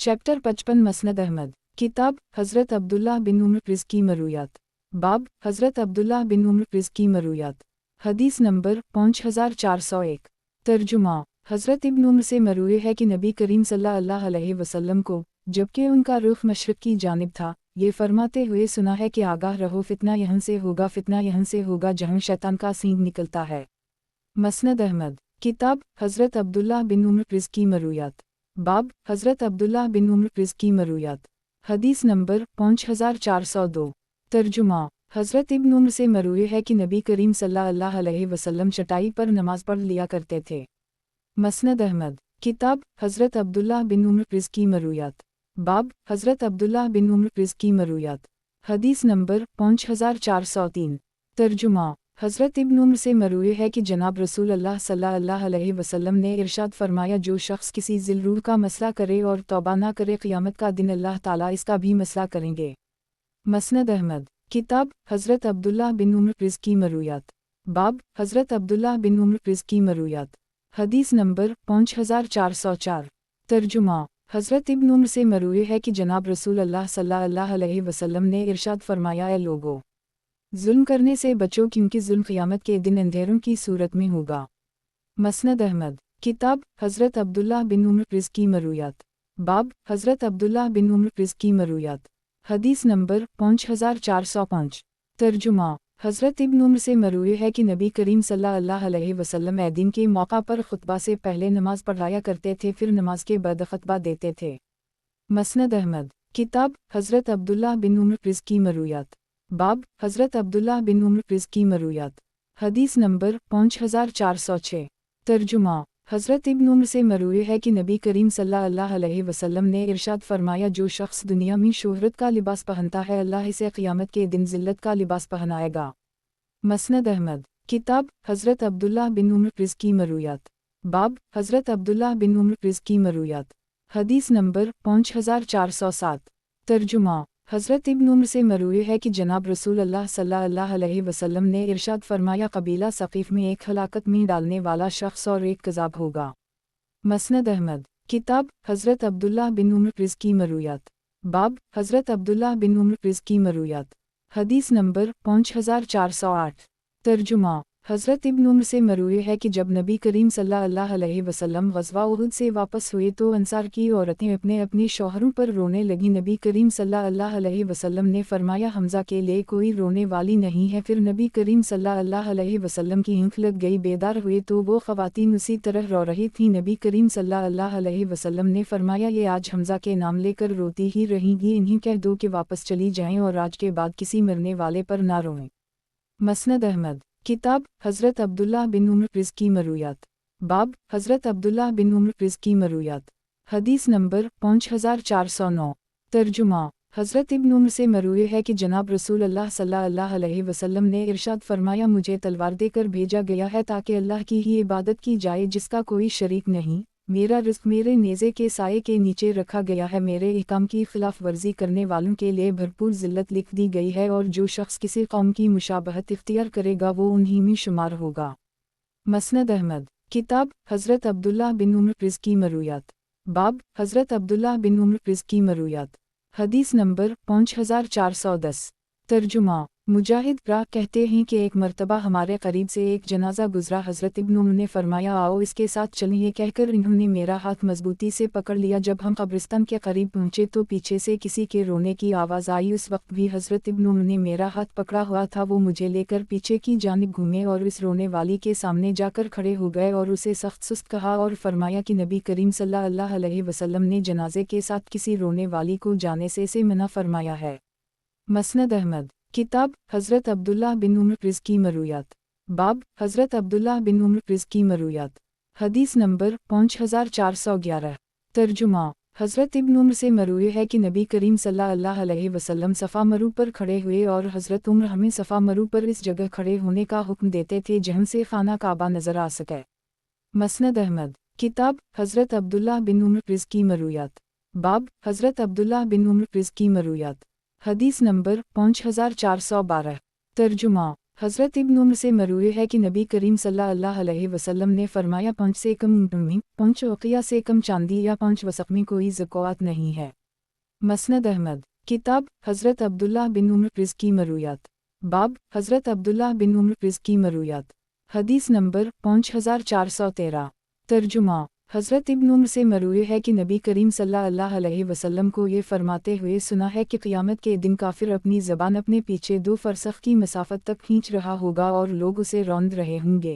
Chapter 55 मसनद Ahmad. किताब हज़रत अब्दुल्लाह बिन उम्र प्रिज़ की मरूयात। बाब हज़रत अब्दुल्लाह बिन उम्र प्रिज़ की मरूयात। हदीस नंबर 5401। तर्जुमा हज़रत इब्न उम्र से मरूए है कि नबी करीम सल्लल्लाहु अलैहि वसल्लम को, जबकि उनका रुख मशरिक़ की जानिब था, ये फरमाते हुए सुना है कि आगाह रहो, फितना यहाँ से होगा जहाँ शैतान का सींग निकलता है। मसनद अहमद। किताब हज़रत अब्दुल्लाह बिन उम्र प्रिज़ की मरूयात। बाब हज़रत अब्दुल्लाह बिन उम्र प्रिज़ की मरूयात। हदीस नंबर 5402। तर्जुमा हज़रत इब्न उम्र से मरूए है कि नबी करीम सल्लल्लाहु अलैहि वसल्लम चटाई पर नमाज पढ़ लिया करते थे। मसनद अहमद। किताब हज़रत अब्दुल्लाह बिन उम्र प्रिज़ की मरूयात। बाब हज़रत अब्दुल्लाह बिन उम्र प्रिज़ की मरूयात। हदीस नंबर 5403। तर्जुमा हज़रत इब्न उम्र से मरूए है कि जनाब रसूल अल्लाह सल्लल्लाहु अलैहि वसल्लम ने इरशाद फरमाया, जो शख्स किसी ज़िलरूह का मसला करे और तौबा ना करे, क़यामत का दिन अल्लाह ताला इसका भी मसला करेंगे। मसनद अहमद। किताब हज़रत अब्दुल्लाह बिन उम्र प्रिज़ की मरूयात। बाब हज़रत अब्दुल्लाह बिन उम्र प्रिज़ की मरूयात। हदीस नंबर 5404। तर्जुमा हज़रत इब्न उम्र से मरूए है कि जनाब रसूल अल्लाह सल्लल्लाहु अलैहि वसल्लम ने इरशाद फरमाया, ए लोगो, जुल्म करने से बचो, क्योंकि जुल्म क़यामत के दिन अंधेरों की सूरत में होगा। मसनद अहमद। किताब हज़रत अब्दुल्लाह बिन उम्र प्रिज़ की मरूयात। बाब हज़रत अब्दुल्लाह बिन उम्र प्रिज़ की मरूयात। हदीस नंबर 5405। तर्जुमा हज़रत इब्न उम्र से मरूए है कि नबी करीम सल्लल्लाहु अलैहि वसल्लम ऐदीन के मौका पर खुतबा से पहले नमाज पढ़ाया करते थे, फिर नमाज के बाद खुतबा देते थे। मसनद अहमद। किताब हज़रत अब्दुल्लाह बिन उम्र प्रिज़ की मरूयात। बाब हज़रत अब्दुल्लाह बिन उम्र प्रिज़ की मरूयात। हदीस नंबर 5406। तर्जुमा हज़रत इब्न उम्र से मरूए है कि नबी करीम सल्लल्लाहु अलैहि वसल्लम ने इरशाद फरमाया, जो शख्स दुनिया में शोहरत का लिबास पहनता है, अल्लाह इसे क़यामत के दिन ज़िल्लत का लिबास पहनाएगा। मसनद अहमद। किताब हज़रत अब्दुल्लाह बिन उम्र प्रिज़ की मरूयात। बाब हज़रत अब्दुल्लाह बिन उम्र प्रिज़ की मरूयात। हदीस नंबर 5407। तर्जुमा हज़रत इब्न उम्र से मरूए है कि जनाब रसूल अल्लाह सल्लल्लाहु अलैहि वसल्लम ने इरशाद फरमाया, कबीला सक़ीफ़ में एक हलाकत में डालने वाला शख्स और एक कज़ाब होगा। मसनद अहमद। किताब हज़रत अब्दुल्लाह बिन उम्र प्रिज़ की मरूयात। बाब हज़रत अब्दुल्लाह बिन उम्र प्रिज़ की मरूयात। हदीस नंबर 5408। तर्जुमा हज़रत इब्न उम्र से मरूए है कि जब नबी करीम सल्लल्लाहु अलैहि वसल्लम ग़ज़वा उहुद से वापस हुए तो अंसार की औरतें अपने अपने शौहरों पर रोने लगीं। नबी करीम सल्लल्लाहु अलैहि वसल्लम ने फरमाया, हमज़ा के लिए कोई रोने वाली नहीं है। फिर नबी करीम सल्लल्लाहु अलैहि वसल्लम की आँख लग गई, बेदार हुए तो वो ख़वातीन उसी तरह रो रही थीं। नबी करीम सल्लल्लाहु अलैहि वसल्लम ने फरमाया, ये आज हमज़ा के नाम लेकर रोती ही रहेंगी, इन्हें कह दो कि वापस चली जाएँ और आज के बाद किसी मरने वाले पर ना रोएं। मसनद अहमद। किताब हज़रत अब्दुल्लाह बिन उम्र प्रिज़ की मरूयात। बाब हज़रत अब्दुल्लाह बिन उम्र प्रिज़ की मरूयात। हदीस नंबर 5409। तर्जुमा हज़रत इब्न उम्र से मरूए है कि जनाब रसूल अल्लाह सल्लल्लाहु अलैहि वसल्लम ने इरशाद फरमाया, मुझे तलवार देकर भेजा गया है ताकि अल्लाह की ही इबादत की जाए, जिसका कोई शरीक नहीं। मेरा रिज़्क़ मेरे नेज़े के साये के नीचे रखा गया है। मेरे अहकाम की खिलाफ वर्जी करने वालों के लिए भरपूर ज़िल्लत लिख दी गई है, और जो शख्स किसी कौम की मुशाबहत इख्तियार करेगा वो उन्हीं में शुमार होगा। मसनद अहमद। किताब हज़रत अब्दुल्लाह बिन उम्र प्रिज़ की मरूयात। बाब हज़रत अब्दुल्लाह बिन उम्र प्रिज़ की मरूयात। हदीस नंबर 5410। तर्जुमा मुजाहिद राह कहते हैं कि एक मर्तबा हमारे करीब से एक जनाजा गुजरा। हज़रत इब्न उम्र ने फरमाया, आओ इसके साथ चलें। ये कहकर इन्होंने मेरा हाथ मजबूती से पकड़ लिया। जब हम कब्रिस्तान के करीब पहुँचे तो पीछे से किसी के रोने की आवाज़ आई। उस वक्त भी हज़रत इब्न उम्र ने मेरा हाथ पकड़ा हुआ था। वो मुझे लेकर पीछे की जानिब घूमे और इस रोने वाली के सामने जाकर खड़े हो गए और उसे सख्त सुस्त कहा और फरमाया कि नबी करीम सल्लल्लाहु अलैहि वसल्लम ने जनाजे के साथ किसी रोने वाली को जाने से मना फरमाया है। मसनद अहमद। किताब हज़रत अब्दुल्लाह बिन उम्र प्रिज़ की मरूयात। बाब हज़रत अब्दुल्लाह बिन उम्र प्रिज़ की मरूयात। हदीस नंबर 5411। तर्जुमा हज़रत इब्न उम्र से मरूए है कि नबी करीम सल्लल्लाहु अलैहि वसल्लम सफ़ा मरू पर खड़े हुए और हज़रत उम्र हमें सफ़ा मरू पर इस जगह खड़े होने का हुक्म देते थे जहाँ से खाना काबा नज़र आ सके। मसनद अहमद। किताब हज़रत अब्दुल्लाह बिन उम्र प्रिज़ की मरूयात। बाब हज़रत अब्दुल्लाह बिन उम्र प्रिज़ की मरूयात। हदीस नंबर 5412। तर्जुमा हज़रत इब्न उम्र से मरवी है कि नबी करीम सल्लल्लाहु अलैहि वसल्लम ने फरमाया 5 से कम ऊँटनी, 5 उक़िया से कम चांदी या 5 वसक़ में कोई ज़कात नहीं है। मसनद अहमद। किताब हज़रत अब्दुल्लाह बिन उम्र क़िज़ की मरूयात। बाब हज़रत अब्दुल्लाह बिन उम्र क़िज़ की मरूयात। हदीस नंबर 5413। तर्जुमा हज़रत इब्न उम्र से मरवी है कि नबी करीम सल्लल्लाहु अलैहि वसल्लम को ये फरमाते हुए सुना है कि क़यामत के दिन काफिर अपनी ज़बान अपने पीछे 2 फ़रसख़ की मसाफ़त तक खींच रहा होगा और लोग उसे रौंद रहे होंगे।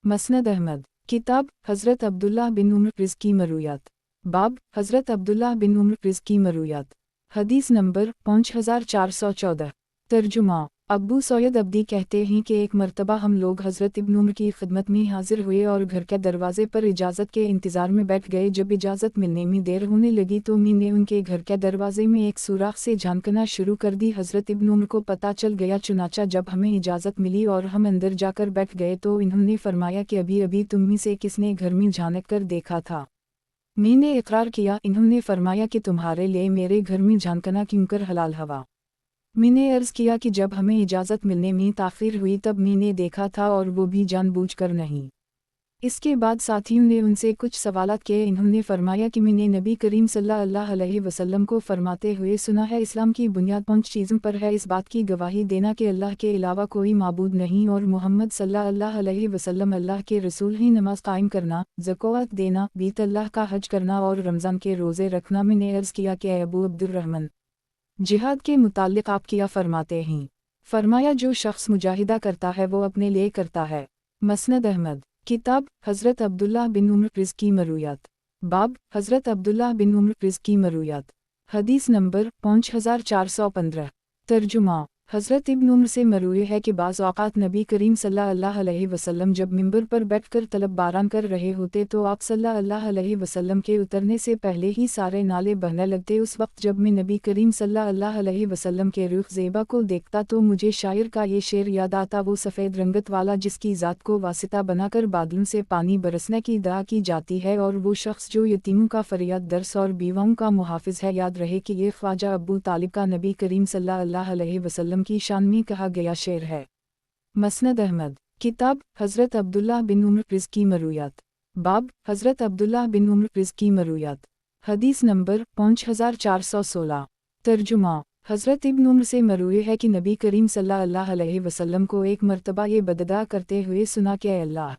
मसनद अहमद। किताब हज़रत अब्दुल्लाह बिन उम्र क़िज़ की मरूयात। बाब हज़रत अब्दुल्लाह बिन उम्र क़िज़ की मरूयात। हदीस नंबर 5414। तर्जुमा अब्बू सैयद अब्दी कहते हैं कि एक मरतबा हम लोग हज़रत इब्न उम्र की खिदमत में हाजिर हुए और घर के दरवाज़े पर इजाज़त के इंतज़ार में बैठ गए। जब इजाज़त मिलने में देर होने लगी तो मैंने उनके घर के दरवाज़े में एक सुराख से झांकना शुरू कर दी। हज़रत इब्न उम्र को पता चल गया। चुनाचा जब हमें इजाज़त मिली और हम अंदर जाकर बैठ गए तो इन्होंने फरमाया कि अभी अभी तुम में से किसने घर में झांक कर देखा था। मैंने इकरार किया। इन्होंने फरमाया कि तुम्हारे लिए मेरे घर में झांकना क्यों कर हलाल हवा। मैंने अर्ज़ किया कि जब हमें इजाज़त मिलने में ताख़ीर हुई तब मैंने देखा था और वो भी जानबूझकर नहीं। इसके बाद साथियों ने उनसे कुछ सवालात किए। इन्होंने फरमाया कि मैंने नबी करीम सल्लल्लाहु अलैहि वसल्लम को फरमाते हुए सुना है इस्लाम की बुनियाद 5 चीज़ों पर है। इस बात की गवाही देना कि अल्लाह के अलावा कोई माबूद नहीं और मोहम्मद सल्लल्लाहु अलैहि वसल्लम अल्लाह के रसूल ही, नमाज कायम करना, ज़कात देना, बीत अल्लाह का हज करना और रमज़ान के रोज़े रखना। मैंने अर्ज़ किया कि ए अबू अब्दुर्रहमान, जिहाद के मुताल्लिक़ आप क्या फरमाते हैं? फरमाया जो शख्स मुजाहिदा करता है वो अपने लिए करता है। मसनद अहमद। किताब हज़रत अब्दुल्लाह बिन उम्र क़िज़ की मरूयात। बाब हज़रत अब्दुल्लाह बिन उम्र क़िज़ की मरूयात। हदीस नंबर 5415। तर्जुमा हज़रत इब्न उम्र से मरवी है कि बाज़ औक़ात नबी करीम सल्लल्लाहु अलैहि वसल्लम जब मिंबर पर बैठकर तलब बारान कर रहे होते तो आप सल्लल्लाहु अलैहि वसल्लम के उतरने से पहले ही सारे नाले बहने लगते। उस वक्त जब मैं नबी करीम सल्लल्लाहु अलैहि वसल्लम के रुख ज़ेबा को देखता तो मुझे शायर का ये शेर याद आता, वो सफ़ेद रंगत वाला जिसकी ज़ात को वासिता बनाकर बादलों से पानी बरसने की दुआ की जाती है, और वो शख्स जो यतीमों का फरियाद दर्स और बीवाओं का मुहाफ़िज़ है। याद रहे कि ये ख्वाजा अबू तालिब का नबी करीम सल्लल्लाहु अलैहि वसल्लम की शान में कहा गया शेर है। मसनद अहमद। किताब हज़रत अब्दुल्लाह बिन उम्र क़िज़ की मरूयात। बाब हज़रत अब्दुल्लाह बिन उम्र क़िज़ की मरूयात। हदीस नंबर 5416। तर्जुमा हज़रत इब्न उम्र से मरवी है कि नबी करीम सल्लल्लाहु अलैहि वसल्लम को एक मरतबा ये बददुआ करते हुए सुना कि अल्लाह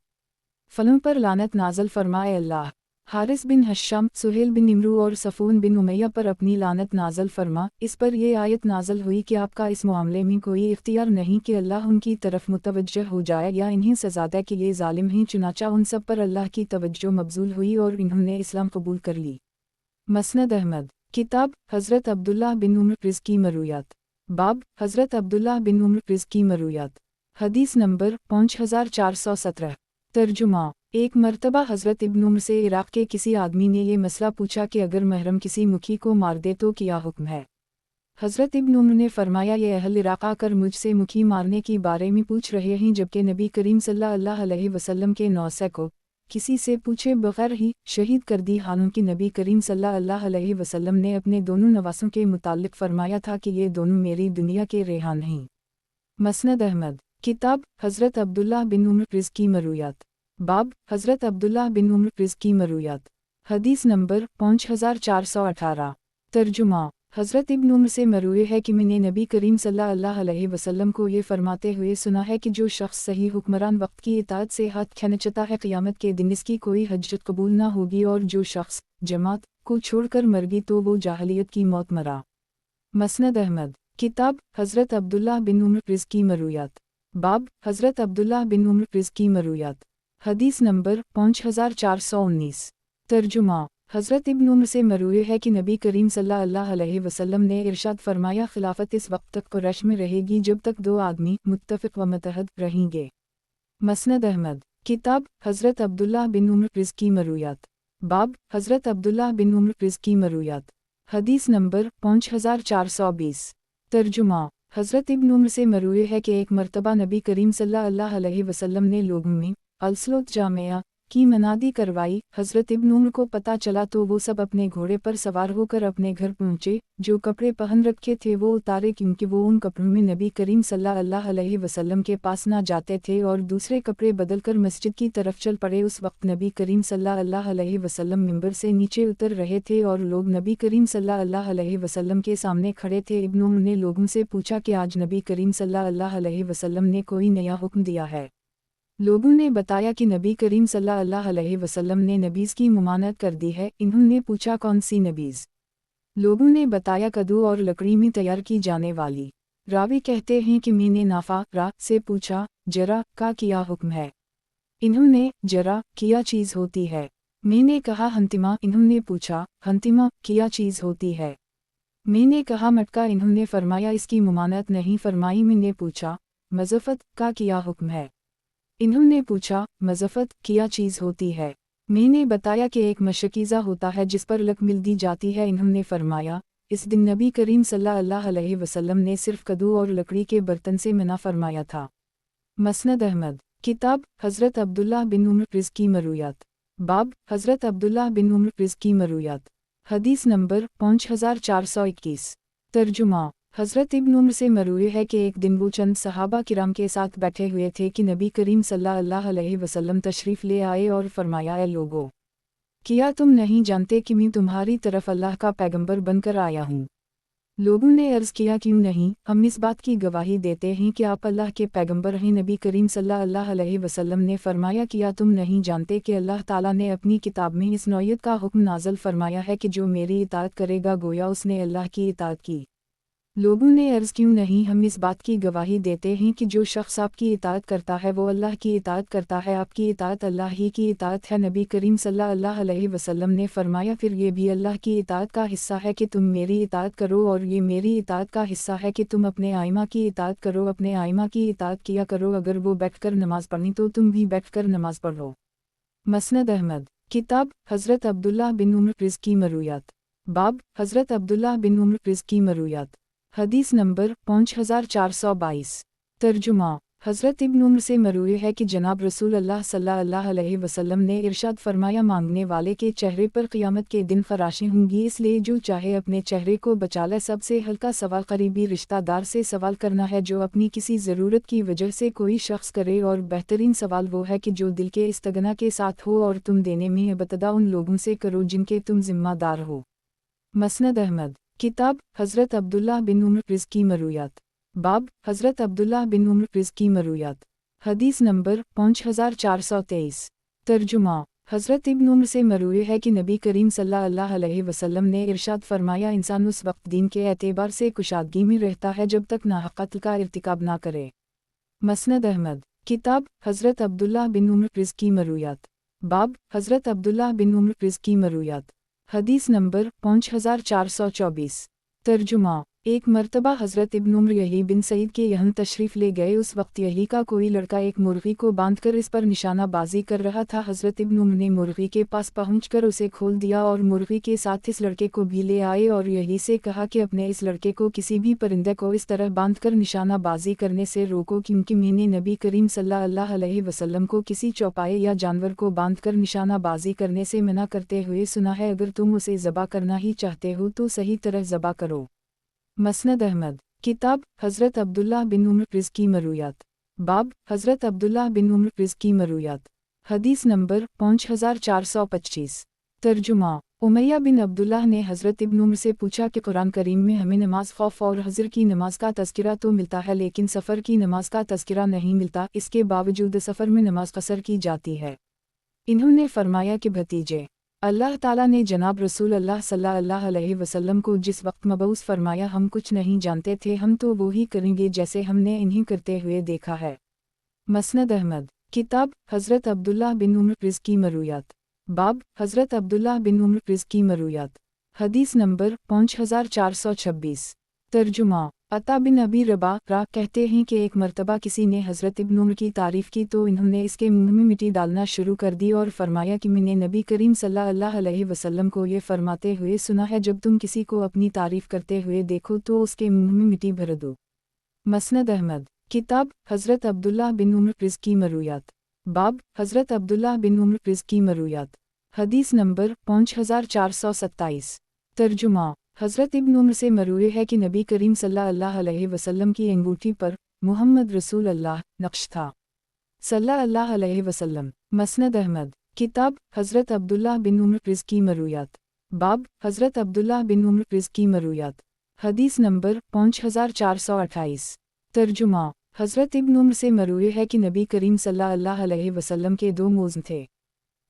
फलों पर लानत नाज़ल फरमाए, अल्लाह हारिस बिन हश्शाम, सुहेल बिन इमरू और सफ़ून बिन उमैया पर अपनी लानत नाज़ल फरमा। इस पर यह आयत नाज़ल हुई कि आपका इस मामले में कोई इख्तियार नहीं कि अल्लाह उनकी तरफ मुतवज्जह हो जाए या इन्हें सज़ा दे कि ये ज़ालिम हैं। चुनाचा उन सब पर अल्लाह की तवज्जो मबज़ूल हुई और इन्होंने इस्लाम कबूल कर ली। मसनद अहमद। किताब हज़रत अब्दुल्लाह बिन उम्र क़िज़ की मरूयात। बाब हज़रत अब्दुल्लाह बिन उम्र क़िज़ की मरूयात। हदीस नंबर 5417। तर्जुमा एक मरतबा हज़रत इब्न उम्र से इराक़ के किसी आदमी ने ये मसला पूछा कि अगर महरम किसी मुखी को मार दे तो क्या हुक्म है। हज़रत इब्न उम्र ने फरमाया ये अहल इराक़ आकर मुझसे मुखी मारने के बारे में पूछ रहे हैं, जबकि नबी करीम सल्लल्लाहु अलैहि वसल्लम के नौसे को किसी से पूछे बगैर ही शहीद कर दी। हालांकि नबी करीम सल्लल्लाहु अलैहि वसल्लम ने अपने दोनों नवासों के मुताल्लिक़ फरमाया था कि ये दोनों मेरी दुनिया के रेहान हैं। मसनद अहमद। किताब हज़रत अब्दुल्लाह बिन उम्र क़िज़ की मरूयात। बाब हज़रत अब्दुल्लाह बिन उम्र क़िज़ की मरूयात। हदीस नंबर 5418। तर्जुमा हज़रत इब्न उम्र से मरवी है कि मैंने नबी करीम सल्लल्लाहु अलैहि वसल्लम को ये फरमाते हुए सुना है कि जो शख्स सही हुक्मरान वक्त की इताअत से हाथ खींचता है क़यामत के दिन इसकी कोई हजरत कबूल ना होगी, और जो शख्स जमात को छोड़कर मर गई तो वो जाहलियत की मौत मरा। मसनद अहमद। किताब हज़रत अब्दुल्लाह बिन उम्र क़िज़ की मरूयात। बाब हज़रत अब्दुल्लाह बिन उम्र क़िज़ की मरूयात। हदीस नंबर 5419। तर्जुमा हज़रत इब्न उम्र से मरवी है कि नबी करीम सल्लल्लाहु अलैहि वसल्लम ने इरशाद फरमाया खिलाफत इस वक्त तक कुरैश में रहेगी जब तक 2 आदमी मुत्तफ़िक़ व मुत्तहद रहेंगे। मसनद अहमद। किताब हज़रत अब्दुल्लाह बिन उम्र क़िज़ की मरूयात। बाब हज़रत अब्दुल्लाह बिन उम्र क़िज़ की मरूयात। हदीस नंबर 5420। तर्जुमा हज़रत इब्न उम्र से मरवी है कि एक मरतबा नबी करीम सल्लल्लाहु अलैहि वसल्लम ने लोगों में अलसलोत जामिया की मनादी करवाई। हज़रत इब्न उमर को पता चला तो वो सब अपने घोड़े पर सवार होकर अपने घर पहुँचे। जो कपड़े पहन रखे थे वो उतारे, क्योंकि वो उन कपड़ों में नबी करीम सल्लल्लाहु अलैहि वसल्लम के पास ना जाते थे, और दूसरे कपड़े बदलकर मस्जिद की तरफ चल पड़े। उस वक्त नबी करीम सल्लल्लाहु अलैहि वसल्लम मिंबर से नीचे उतर रहे थे और लोग नबी करीम सल्लल्लाहु अलैहि वसल्लम के सामने खड़े थे। इब्न उमर ने लोगों से पूछा कि आज नबी करीम सल्लल्लाहु अलैहि वसल्लम ने कोई नया हुक्म दिया है। लोगों ने बताया कि नबी करीम सल्लल्लाहु अलैहि वसल्लम ने नबीज़ की ममानत कर दी है। इन्होंने पूछा कौन सी नबीज़? लोगों ने बताया कद्दू और लकड़ी में तैयार की जाने वाली। रावी कहते हैं कि मैंने नाफा रा से पूछा जरा का क्या हुक्म है? इन्होंने जरा क्या चीज़ होती है? मैंने कहा हंतिमा। इन्होंने पूछा हंतिमा क्या चीज़ होती है? मैंने कहा मटका। इन्होंने फरमाया इसकी ममानत नहीं फरमाई। मैंने पूछा मज़फ़त का क्या हुक्म है? इन्होंने पूछा मज़फ़त क्या चीज़ होती है? मैंने बताया कि एक मशकीज़ा होता है जिस पर लक मिल दी जाती है। इन्होंने फरमाया इस दिन नबी करीम सल्लल्लाहु अलैहि वसल्लम ने सिर्फ़ कद्दू और लकड़ी के बर्तन से मना फरमाया था। मसनद अहमद किताब हज़रत अब्दुल्लाह बिन उमर रिज़ की मरूयात। बाब हज़रत अब्दुल्लाह बिन उमर रिज़ की मरूयात। हदीस नंबर 5421। तर्जुमा हज़रत इब्न उमर से मरूए है कि एक दिन वो चंद सहाबा किराम के साथ बैठे हुए थे कि नबी करीम सल्लल्लाहु अलैहि वसल्लम तशरीफ़ ले आए और फरमाया ऐ लोगो, क्या तुम नहीं जानते कि मैं तुम्हारी तरफ अल्लाह का पैगंबर बनकर आया हूँ? लोगों ने अर्ज़ किया क्यों नहीं, हम इस बात की गवाही देते हैं कि आप अल्लाह के पैगंबर हैं। नबी करीम सल्लल्लाहु अलैहि वसल्लम ने फरमाया क्या तुम नहीं जानते कि अल्लाह ताला ने अपनी किताब में इस नौयत का हुक्म नाज़िल फरमाया है कि जो मेरी इताअत करेगा गोया उसने अल्लाह की इताअत की। लोगों ने अर्ज़ क्यों नहीं, हम इस बात की गवाही देते हैं कि जो शख्स आपकी इताअत करता है वो अल्लाह की इताअत करता है। आपकी इताअत अल्लाह ही की इताअत है। नबी करीम सल्लल्लाहु अलैहि वसल्लम ने फरमाया फिर ये भी अल्लाह की इताअत का हिस्सा है कि तुम मेरी इताअत करो, और ये मेरी इताअत का हिस्सा है कि तुम अपने आइमा की इताअत करो। अपने आइमा की इताअत किया करो, अगर वो बैठकर नमाज पढ़नी तो तुम भी बैठकर नमाज पढ़ो। मसनद अहमद किताब हज़रत अब्दुल्लाह बिन उमर रिज़ की मरूयात। बाब हज़रत अब्दुल्लाह बिन उमर रिज़ की मरूयात। हदीस नंबर 5422। तर्जुमा हज़रत इब्न उमर से मरूए है कि जनाब रसूल अल्लाह सल्लल्लाहु अलैहि वसल्लम ने इरशाद फरमाया मांगने वाले के चेहरे पर क़यामत के दिन फराशें होंगी, इसलिए जो चाहे अपने चेहरे को बचा ले। सबसे हल्का सवाल करीबी रिश्तेदार से सवाल करना है जो अपनी किसी ज़रूरत की वजह से कोई शख्स करे, और बेहतरीन सवाल वो है कि जो दिल के इस्तगना के साथ हो, और तुम देने में इब्तदा उन लोगों से करो जिनके तुम ज़िम्मेदार हो। मसनद अहमद किताब हज़रत अब्दुल्लाह बिन उमर रिज़ की मरूयात। बाब हज़रत अब्दुल्लाह बिन उमर रिज़ की मरूयात। हदीस नंबर 5423। तर्जुमा हज़रत इब्न उमर से मरूए है कि नबी करीम सल्लल्लाहु अलैहि वसल्लम ने इरशाद फरमाया इंसान उस वक्त दीन के एतबार से कुशादगी में रहता है जब तक नाहक क़त्ल का इर्तिकाब ना करे। मसनद अहमद किताब हज़रत अब्दुल्लाह बिन उमर रिज़ की मरूयात। बाब हज़रत अब्दुल्लाह बिन उमर रिज़ की मरूयात। हदीस नंबर 5424। तर्जुमा एक मर्तबा हज़रत इब्न उमर यही बिन सईद के यहाँ तशरीफ़ ले गए। उस वक्त यही का कोई लड़का एक मुर्गी को बांधकर इस पर निशाना बाजी कर रहा था। हज़रत इब्न उमर ने मुर्गी के पास पहुंचकर उसे खोल दिया और मुर्गी के साथ इस लड़के को भी ले आए, और यही से कहा कि अपने इस लड़के को किसी भी परिंदे को इस तरह बांधकर निशाना बाजी करने से रोको, क्योंकि मैंने नबी करीम सल्लल्लाहु अलैहि वसल्लम को किसी चौपाए या जानवर को बांधकर निशाना बाजी करने से मना करते हुए सुना है। अगर तुम उसे ज़बा करना ही चाहते हो तो सही तरह ज़बा करो। मसनद अहमद किताब हज़रत अब्दुल्लाह बिन उमर रिज़ की मरूयात। बाब हज़रत अब्दुल्लाह बिन उमर रिज़ की मरूयात। हदीस नंबर 5425। तर्जुमा उमैया बिन अब्दुल्लाह ने हज़रत इब्न उमर से पूछा कि कुरान करीम में हमें नमाज खौफ और हज़र की नमाज का तज़किरा तो मिलता है, लेकिन सफ़र की नमाज का तज़किरा नहीं मिलता। इसके बावजूद सफ़र में नमाज क़सर की जाती है। इन्होंने फरमाया कि भतीजे अल्लाह ताला ने जनाब रसूल अल्लाह सल्लल्लाहु अलैहि वसल्लम को जिस वक्त मबऊस फरमाया हम कुछ नहीं जानते थे, हम तो वो ही करेंगे जैसे हमने इन्हीं करते हुए देखा है। मसनद अहमद किताब हज़रत अब्दुल्लाह बिन उमर रिज़ की मरूयात। बाब हज़रत अब्दुल्लाह बिन उमर रिज़ की मरूयात। हदीस नंबर 5426। तर्जुमा अता बिन अबी रबा कहते हैं कि एक मर्तबा किसी ने हज़रत इब्न उमर की तारीफ़ की तो इन्होंने इसके मुँह में मिट्टी डालना शुरू कर दी और फरमाया कि मैंने नबी करीम सल्लल्लाहु अलैहि वसल्लम को ये फरमाते हुए सुना है जब तुम किसी को अपनी तारीफ़ करते हुए देखो तो उसके मुँह में मिट्टी भर दो। मसनद अहमद किताब हज़रत अब्दुल्लाह बिन उमर रिज़ की मरूयात। बाब हज़रत अब्दुल्ला बिन उम्र प्रिज़ की मरूयात। हदीस नंबर 5427। तर्जुमा हज़रत इब्न उम्र से मरूए है कि नबी करीम सल्लल्लाहु अलैहि वसल्लम की अंगूठी पर मुहम्मद रसूल अल्लाह नक्श था। सल्लल्लाहु अलैहि वसल्लम। मसनद अहमद। किताब हज़रत अब्दुल्ला बिन उम्र प्रिज़ की मरूयात। बाब हज़रत अब्दुल्ला बिन उम्र प्रिज़ की मरूयात। हदीस नंबर 5428। तर्जुमा हज़रत इब्न उम्र से मरूए है कि नबी करीम सल्लल्लाहु अलैहि वसल्लम के दो मोज़न थे।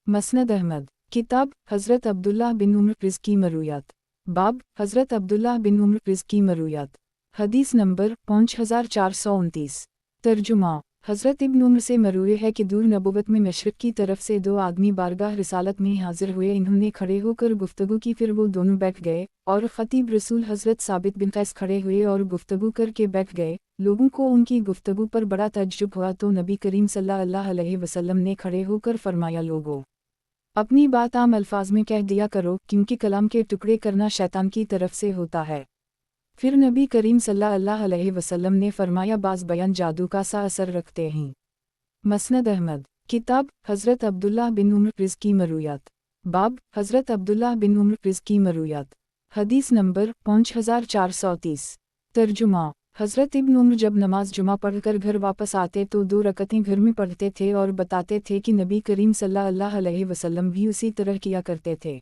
मसनद अहमद। किताब हज़रत अब्दुल्ला बिन उम्र प्रिज़ की मरूयात। बाब हज़रत अब्दुल्ला बिन उम्र प्रिज़ की मरूयात। हदीस नंबर 5429। तर्जुमा हज़रत इब्न उम्र से मरूए है कि दूर नबुवत में मशरिक़ की तरफ से दो आदमी बारगाह रिसालत में हाजिर हुए। इन्होंने खड़े होकर गुफ्तगू की, फिर वो दोनों बैठ गए और ख़तीब रसूल हज़रत साबित बिन कैस खड़े हुए और गुफ्तगू करके बैठ गए। लोगों को उनकी गुफ्तगू पर बड़ा तज्जुब हुआ तो नबी करीम सल्लल्लाहु अलैहि वसल्लम ने खड़े होकर फरमाया, लोगों अपनी बात आम अल्फाज में कह दिया करो, क्योंकि कलाम के टुकड़े करना शैतान की तरफ से होता है। फिर नबी करीम सल्लल्लाहु अलैहि वसल्लम ने फरमाया, बाज़ बयान जादू का सा असर रखते हैं। मसनद अहमद। किताब हज़रत अब्दुल्ला बिन उम्र प्रिज़ की मरूयात। बाब हज़रत अब्दुल्ला बिन उम्र प्रिज़ की मरूयात। हदीस नंबर 5430। तर्जुमा हज़रत इब्न उम्र जब नमाज जुमा पढ़कर घर वापस आते तो दो रकतें घर में पढ़ते थे और बताते थे कि नबी करीम सल्लल्लाहु अलैहि वसल्लम भी उसी तरह किया करते थे।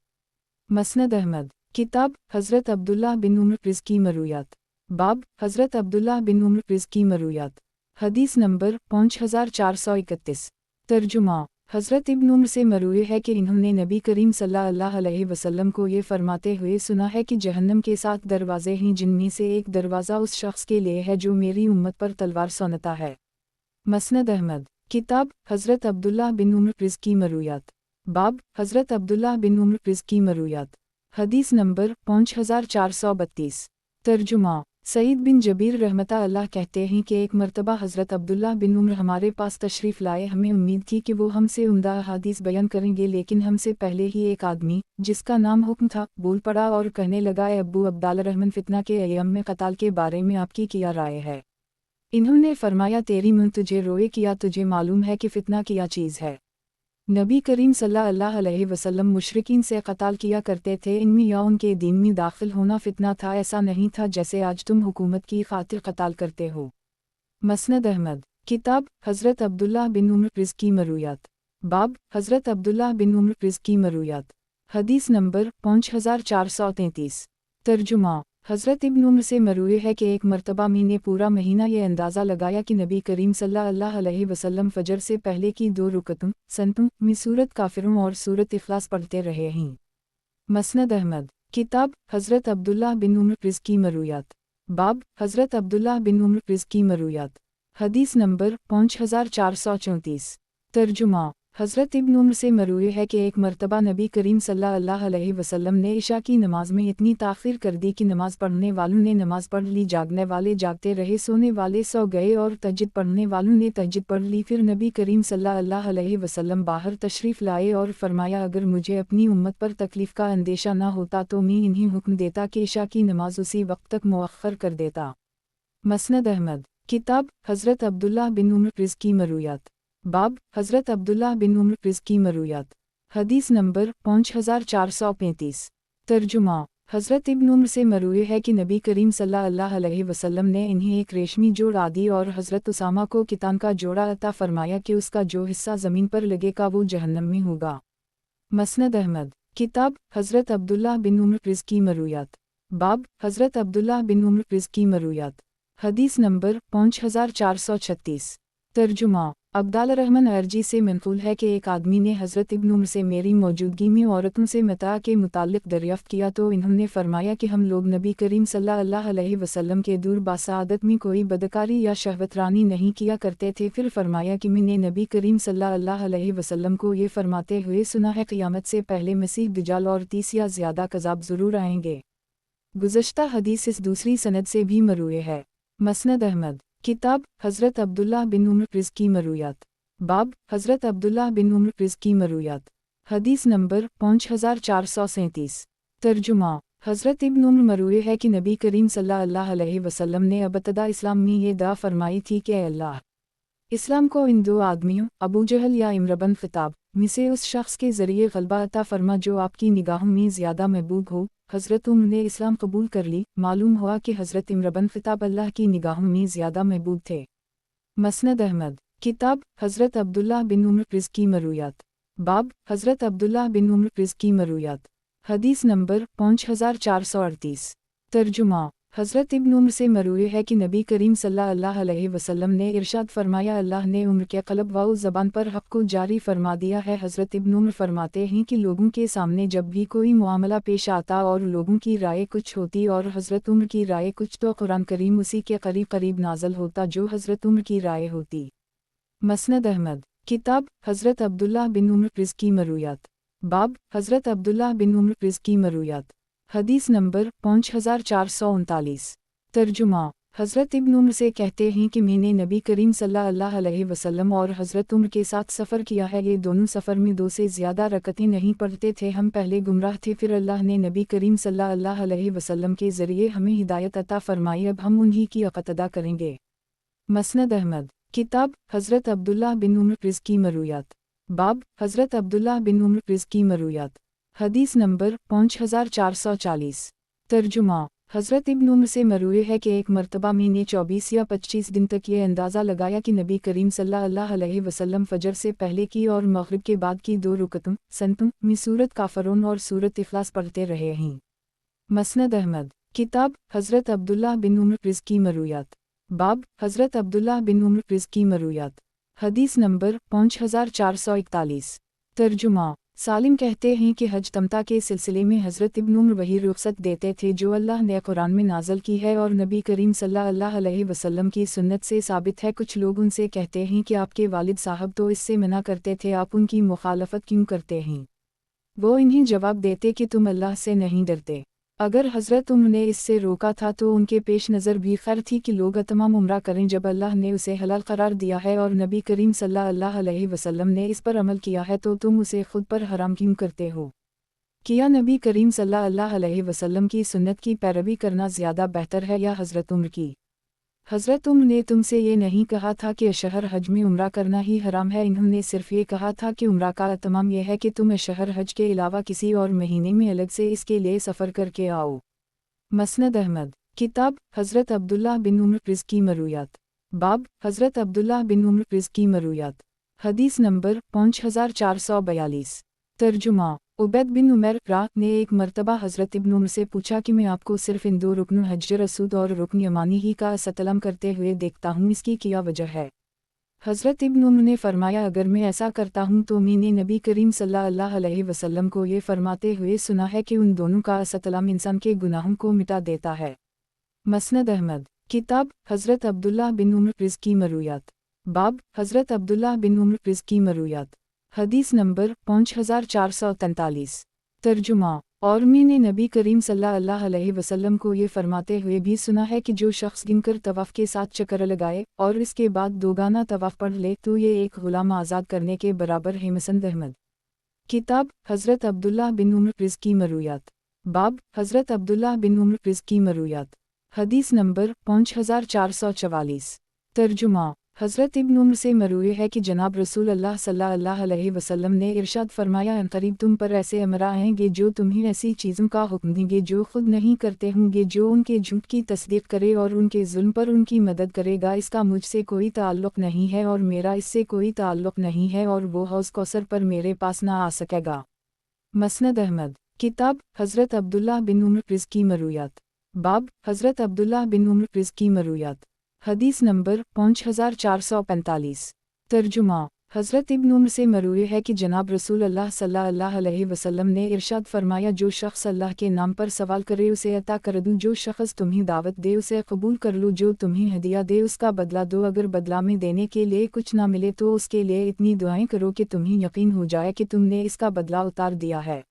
मसनद अहमद। किताब हज़रत अब्दुल्ला बिन उम्र प्रिज़ की मरूयात। बाब हज़रत अब्दुल्ला बिन उम्र प्रिज़ की मरूयात। हदीस नंबर 5431। तर्जुमा हज़रत इब्न उम्र से मरूए है कि इन्होंने नबी करीम सल्लल्लाहु अलैहि वसल्लम को ये फरमाते हुए सुना है कि जहन्नम के 7 दरवाज़े हैं, जिनमें से एक दरवाज़ा उस शख्स के लिए है जो मेरी उम्मत पर तलवार सौंधता है। मसनद अहमद। किताब हज़रत अब्दुल्ला बिन उम्र प्रिज़ की मरूयात। बाब हज़रत अब्दुल्ला बिन उम्र प्रिज़ की मरूयात। हदीस नंबर 5432। तर्जुमा सईद बिन जबीर रहमता अल्लाह कहते हैं कि एक मरतबा हज़रत अब्दुल्ला बिन उम्र हमारे पास तशरीफ़ लाए। हमें उम्मीद थी कि वो हमसे उम्दा हदीस बयान करेंगे, लेकिन हमसे पहले ही एक आदमी जिसका नाम हुक्म था बोल पड़ा और कहने लगा, ए अब्बू अब्दाल रहमान, फितना के अय्याम में क़ताल के बारे में आपकी क्या राय है? इन्होंने फरमाया, तेरी मुँह तुझे रोए, किया तुझे मालूम है कि फितना क्या चीज़ है? नबी करीम सल्लल्लाहु अलैहि वसल्लम मुशरिकीन से क़ताल किया करते थे, इनमें या उनके दीन में दाखिल होना फितना था। ऐसा नहीं था जैसे आज तुम हुकूमत की खातिर क़ताल करते हो। मसनद अहमद। किताब हज़रत अब्दुल्ला बिन उम्र प्रिज़ की मरूयात। बाब हज़रत अब्दुल्ला बिन उम्र प्रिज़ की मरूयात। हदीस नंबर 5433। तर्जुमा हज़रत इब्न उम्र से मरूए है कि एक मरतबा मैंने पूरा महीना ये अंदाज़ा लगाया कि नबी करीम सल्लल्लाहु अलैहि वसल्लम फ़जर से पहले की 2 रुकतों सनतों में सूरत काफिरों और सूरत इखलास पढ़ते रहे हैं। मसनद अहमद। किताब हज़रत अब्दुल्ला बिन उम्र प्रिज़ की मरूयात। बाब हज़रत अब्दुल्ला बिन उम्र प्रिज़ की मरूयात। हदीस नंबर 5434। तर्जुमा हज़रत इब्न उम्र से मरूए है कि एक मरतबा नबी करीम सल्लल्लाहु अलैहि वसल्लम ने इशा की नमाज में इतनी ताख़ीर कर दी कि नमाज पढ़ने वालों ने नमाज पढ़ ली, जागने वाले जागते रहे, सोने वाले सो गए और तहज्जुद पढ़ने वालों ने तहज्जुद पढ़ ली। फिर नबी करीम सल्लल्लाहु अलैहि वसल्लम बाहर तशरीफ़ लाए और फरमाया, अगर मुझे अपनी उम्मत पर तकलीफ़ का अंदेशा न होता तो मैं इन्हें हुक्म देता कि इशा की नमाज उसी वक्त तक मुअख्खर कर देता। मसनद अहमद। किताब हज़रत अब्दुल्ला बिन उम्र प्रिज़ की मरूयात। बाब हज़रत अब्दुल्ला बिन उम्र प्रिज़ की मरूयात। हदीस नंबर 5435। तर्जुमा हज़रत इब्न उम्र से मरूए है कि नबी करीम सल्लल्लाहु अलैहि वसल्लम ने इन्हें एक रेशमी जोड़ा दी और हज़रत उसामा को कितान का जोड़ा अता फरमाया कि उसका जो हिस्सा ज़मीन पर लगेगा वो जहन्नम में होगा। मसनद अहमद। किताब हज़रत अब्दुल्ला बिन उम्र प्रिज़ की मरूयात। बाब हज़रत अब्दुल्ला बिन उम्र प्रिज़ की मरूयात। हदीस नंबर 5436। तर्जुमा अब्दाल रहमान अर्जी से मंक़ूल है कि एक आदमी ने हज़रत इब्न उम्र से मेरी मौजूदगी में औरतों से मता के मुताल्लिक़ दरियाफ़्त किया तो इन्होंने फरमाया कि हम लोग नबी करीम सल्लल्लाहु अलैहि वसल्लम के दूर बासादत में कोई बदकारी या शहवतरानी नहीं किया करते थे। फिर फरमाया कि मैंने नबी करीम सल्लल्लाहु अलैहि वसल्लम को ये फरमाते हुए सुना है, क़यामत से पहले मसीह दज्जाल और 30 या ज़्यादा कज़ाब ज़रूर आएंगे। गुज़श्ता हदीस इस दूसरी सनद से भी मरूए है। मसनद अहमद। किताब हज़रत अब्दुल्ला बिन उम्र प्रिज़ की मरूयात। बाब हज़रत अब्दुल्ला बिन उम्र प्रिज़ की मरूयात। हदीस नंबर 5437। तर्जुमा हज़रत इब्न उम्र मरूए है कि नबी करीम सल्लल्लाहु अलैहि वसल्लम ने अबतदा इस्लाम में ये दुआ फरमाई थी कि अल्लाह इस्लाम को इन दो आदमियों अबू जहल या इम्र बिन खिताब में से उस शख्स के ज़रिए गलबा अता फरमा जो आपकी निगाहों में ज़्यादा महबूब हो। हज़रत उम्र ने इस्लाम कबूल कर ली। मालूम हुआ कि हज़रत इम्र बिन खिताब अल्लाह की निगाहों में ज़्यादा महबूब थे। मसनद अहमद किताब हज़रत अब्दुल्लाह बिन उम्र प्रिज़ की मरूयात। बाब हज़रत अब्दुल्लाह बिन उम्र प्रिज़ की मरूयात। हदीस नंबर 5438। तर्जुमा हज़रत इब्न उम्र से मरूए है कि नबी करीम सल्लल्लाहु अलैहि वसल्लम ने इरशाद फरमाया, अल्लाह ने उम्र के क़ल्ब व ज़बान पर हक़ को जारी फरमा दिया है। हज़रत इब्न उम्र फरमाते हैं कि लोगों के सामने जब भी कोई मामला पेश आता और लोगों की राय कुछ होती और हज़रत उम्र की राय कुछ, तो कुरान करीम उसी के करीब करीब नाज़िल होता जो हज़रत उम्र की राय होती। मसनद अहमद किताब हज़रत अब्दुल्लाह बिन उम्र प्रिज़ की मरूयात। बाब हज़रत अब्दुल्लाह बिन उम्र प्रिज़ की मरूयात। हदीस नंबर 5439। तर्जुमा हज़रत इब्न उम्र से कहते हैं कि मैंने नबी करीम सल्लल्लाहु अलैहि वसल्लम और हज़रत उम्र के साथ सफ़र किया है। ये दोनों सफ़र में 2 से ज़्यादा रकतें नहीं पढ़ते थे। हम पहले गुमराह थे, फिर अल्लाह ने नबी करीम सल्लल्लाहु अलैहि वसल्लम के ज़रिए हमें हिदायत अता फ़रमाई। अब हम उन्हीं की इक़्तिदा करेंगे। मसनद अहमद किताब हज़रत अब्दुल्लाह बिन उम्र प्रिज़ की मरूयात। बाब हज़रत अब्दुल्लाह बिन उम्र प्रिज़ की मरूयात। हदीस नंबर 5440। तर्जुमा हज़रत इब्न उम्र से मरूए है कि एक मरतबा मैंने 24 या 25 दिन तक ये अंदाज़ा लगाया कि नबी करीम सल्लल्लाहु अलैहि वसल्लम फ़जर से पहले की और मग़रिब के बाद की 2 रुकतों सनतों में सूरत काफ़रून और सूरत इख़लास पढ़ते रहे हैं। मसनद अहमद किताब हज़रत अब्दुल्लाह बिन उम्र प्रिज़ की मरूयात। बाब हज़रत अब्दुल्लाह बिन उम्र प्रिज़ की मरूयात। हदीस नंबर 5441। तर्जुमा सालिम कहते हैं कि हज तमता के सिलसिले में हज़रत इब्न उम्र वही रुख़सत देते थे जो अल्लाह ने कुरान में नाज़िल की है और नबी करीम सल्लल्लाहु अलैहि वसल्लम की सुन्नत से साबित है। कुछ लोग उनसे कहते हैं कि आपके वालिद साहब तो इससे मना करते थे, आप उनकी मुखालफत क्यों करते हैं? वो इन्हें जवाब देते कि तुम अल्लाह से नहीं डरते। अगर हज़रत उम्र ने इससे रोका था तो उनके पेश नज़र भी खैर थी कि लोग तमाम उम्रा करें जब अल्लाह ने उसे हलाल करार दिया है और नबी करीम सल्लल्लाहु अलैहि वसल्लम ने इस पर अमल किया है, तो तुम उसे खुद पर हराम क्यों करते हो? क्या नबी करीम सल्लल्लाहु अलैहि वसल्लम की सुन्नत की पैरवी करना ज़्यादा बेहतर है या हज़रत उम्र की? हज़रत उम्र ने तुमसे ये नहीं कहा था कि शहर हज में उम्रा करना ही हराम है, इन्होंने सिर्फ ये कहा था कि उम्रा का तमाम यह है कि तुम शहर हज के अलावा किसी और महीने में अलग से इसके लिए सफ़र करके आओ। मसनद अहमद किताब हज़रत अब्दुल्लाह बिन उम्र प्रिज़ की मरूयात। बाब हज़रत अब्दुल्लाह बिन उम्र प्रिज़ की मरूयात। हदीस नंबर 5442। तर्जुमा उबैद बिन उमर ने एक मरतबा हज़रत इब्न उम्र से पूछा कि मैं आपको सिर्फ इन 2 रुकन हज्जुर असवद और रुकन यमानी ही का सतलम करते हुए देखता हूँ, इसकी क्या वजह है? हज़रत इब्न उम्र ने फरमाया, अगर मैं ऐसा करता हूँ तो मैंने नबी करीम सल्लल्लाहु अलैहि वसल्लम को ये फरमाते हुए सुना है कि उन दोनों का सतलम इंसान के गुनाहों को मिटा देता है। मसनद अहमद किताब हज़रत अब्दुल्लाह बिन उम्र प्रिज़ की मरूयात। बाब हज़रत अब्दुल्लाह बिन उम्र प्रिज़ की मरूयात। हदीस नंबर 5443। तर्जुमा और मैंने नबी करीम सल्लल्लाहु अलैहि वसल्लम को ये फरमाते हुए भी सुना है कि जो शख्स गिनकर तवाफ़ के साथ चक्कर लगाए और इसके बाद दोगाना तवाफ़ पढ़ ले तो ये एक ग़ुलाम आज़ाद करने के बराबर है। मसनद अहमद किताब हज़रत अब्दुल्लाह बिन उम्र प्रिज़ की मरूयात। बाब हज़रत अब्दुल्लाह बिन उम्र प्रिज़ की मरूयात। हदीस नंबर 5444। तर्जुमा हज़रत इब्न उम्र से मरूए है कि जनाब रसूल अल्लाह सल्लल्लाहु अलैहि वसल्लम ने इरशाद फरमाया, अनक़रीब तुम पर ऐसे अमरा आएंगे जो तुम्हें ऐसी चीज़ों का हुक्म देंगे जो खुद नहीं करते होंगे, जो उनके झूठ की तस्दीक करे और उनके जुल्म पर उनकी मदद करेगा। इसका मुझसे कोई ताल्लुक़ नहीं है और मेरा इससे कोई ताल्लुक़ नहीं है और वो हौज़ कौसर पर मेरे पास ना आ सकेगा। मसनद अहमद किताब हज़रत अब्दुल्लाह बिन उम्र प्रिज़ की मरूयात। बाब हज़रत अब्दुल्लाह बिन उम्र प्रिज़ की मरूयात। हदीस नंबर 5445। तर्जुमा हज़रत इब्न उम्र से मरूए है कि जनाब रसूल अल्लाह सल्लल्लाहु अलैहि वसल्लम ने इरशाद फरमाया, जो शख्स अल्लाह के नाम पर सवाल करे उसे अता कर दूँ, जो शख्स तुम्हें दावत दे उसे कबूल कर लो, जो तुम्हें हदिया दे उसका बदला दो, अगर बदला में देने के लिए कुछ ना मिले तो उसके लिए इतनी दुआएं करो कि तुम्हें यकीन हो जाए कि तुमने इसका बदला उतार दिया है।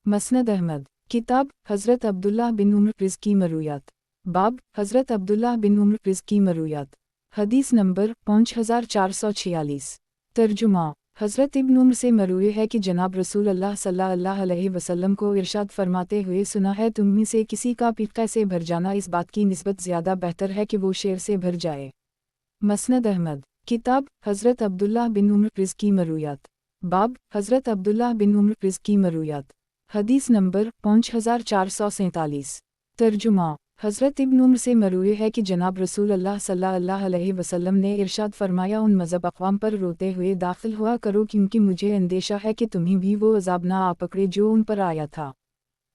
मसनद अहमद किताब हज़रत अब्दुल्लाह बिन उम्र प्रिज़ की मरूयात। बाब हज़रत अब्दुल्लाह बिन उम्र प्रिज़ की मरूयात। हदीस नंबर 5446। तर्जुमा हज़रत इब्न उम्र से मरूए है कि जनाब रसूल अल्लाह सल्लल्लाहु अलैहि वसल्लम को इरशाद फरमाते हुए सुना है, तुम में से किसी का पीपा से भर जाना इस बात की निस्बत ज़्यादा बेहतर है कि वो शेर से भर जाए। मसनद अहमद किताब हज़रत अब्दुल्लाह बिन उम्र रिज़्की मरूयात। बाब हज़रत अब्दुल्लाह बिन उम्र रिज़्की मरूयात। हदीस नंबर 5447। तर्जुमा हज़रत इब्न उम्र से मरूए है कि जनाब रसूल अल्लाह सल्लल्लाहु अलैहि वसल्लम ने इरशाद फरमाया, उन मज़हब अक़वाम पर रोते हुए दाखिल हुआ करो क्योंकि मुझे अंदेशा है कि तुम्हें भी वो अज़ाब ना आ पकड़े जो उन पर आया था।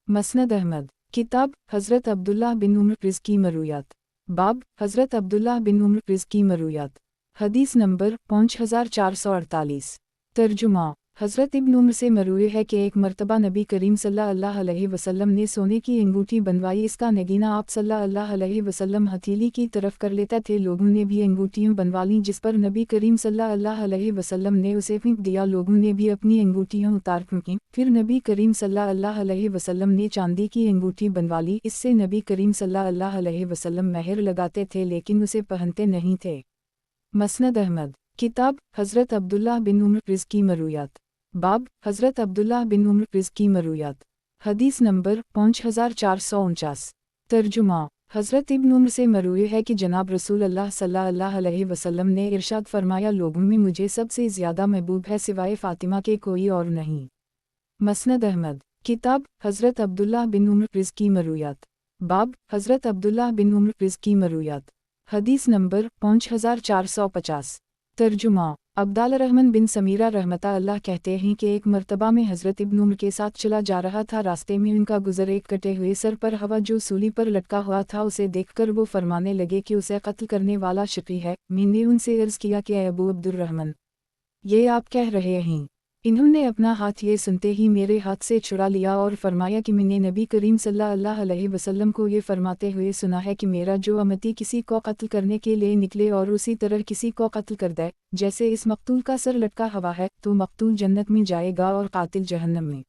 मसनद अहमद। किताब हज़रत अब्दुल्लाह बिन उम्र रिज़्की मरूयात। बाब हज़रत अब्दुल्लाह बिन उम्र रिज़्की मरूयात। हदीस नंबर 5448। तर्जुमा हज़रत इब्न उम्र से मरूए है कि एक मरतबा नबी करीम सल्लल्लाहु अलैहि वसल्लम ने सोने की अंगूठी बनवाई। इसका नगीना आप सल्लल्लाहु अलैहि वसल्लम हथेली की तरफ कर लेता थे। लोगों ने भी अंगूठियाँ बनवा लीं जिस पर नबी करीम सल्लल्लाहु अलैहि वसल्लम ने उसे फेंक दिया। लोगों ने भी अपनी अंगूठियाँ उतार फेंकीं। फिर नबी करीम सल्लल्लाहु अलैहि वसल्लम ने चांदी की अंगूठी बनवा ली। इससे नबी करीम सल्लल्लाहु अलैहि वसल्लम मेहर लगाते थे लेकिन उसे पहनते नहीं थे। मसनद अहमद। किताब हज़रत अब्दुल्लाह बिन उम्र रिज़्की मरूयात। बाब हज़रत अब्दुल्लाह बिन उम्र रिज़्की मरूयात। हदीस नंबर 5449। तर्जुमा हज़रत इब्न उम्र से मरूए है कि जनाब रसूल अल्लाह सल्लल्लाहु अलैहि वसल्लम ने इरशाद फरमाया, लोगों में मुझे सबसे ज़्यादा महबूब है सिवाय फ़ातिमा के कोई और नहीं। मसनद अहमद। किताब हज़रत अब्दुल्लाह बिन उम्र रिज़्की मरूयात। बाब हज़रत अब्दुल्लाह बिन उम्र रिज़्की मरूयात। हदीस नंबर 5450। तर्जुमा अब्दाल रहमान बिन समीरा रहमता अल्लाह कहते हैं कि एक मरतबा में हज़रत इब्न उम्र के साथ चला जा रहा था। रास्ते में उनका गुज़र एक कटे हुए सर पर हवा जो सूली पर लटका हुआ था उसे देखकर वो फरमाने लगे कि उसे कत्ल करने वाला शकी है। मैंने उनसे अर्ज़ किया कि ए अबू अब्दुर्रहमान, ये आप कह रहे हैं? इन्होंने अपना हाथ ये सुनते ही मेरे हाथ से छुड़ा लिया और फरमाया कि मैंने नबी करीम सल्लल्लाहु अलैहि वसल्लम को ये फरमाते हुए सुना है कि मेरा जो अमती किसी को कत्ल करने के लिए निकले और उसी तरह किसी को कत्ल कर दे जैसे इस मकतूल का सर लटका हुआ है तो मकतूल जन्नत में जाएगा और कातिल जहन्नम में।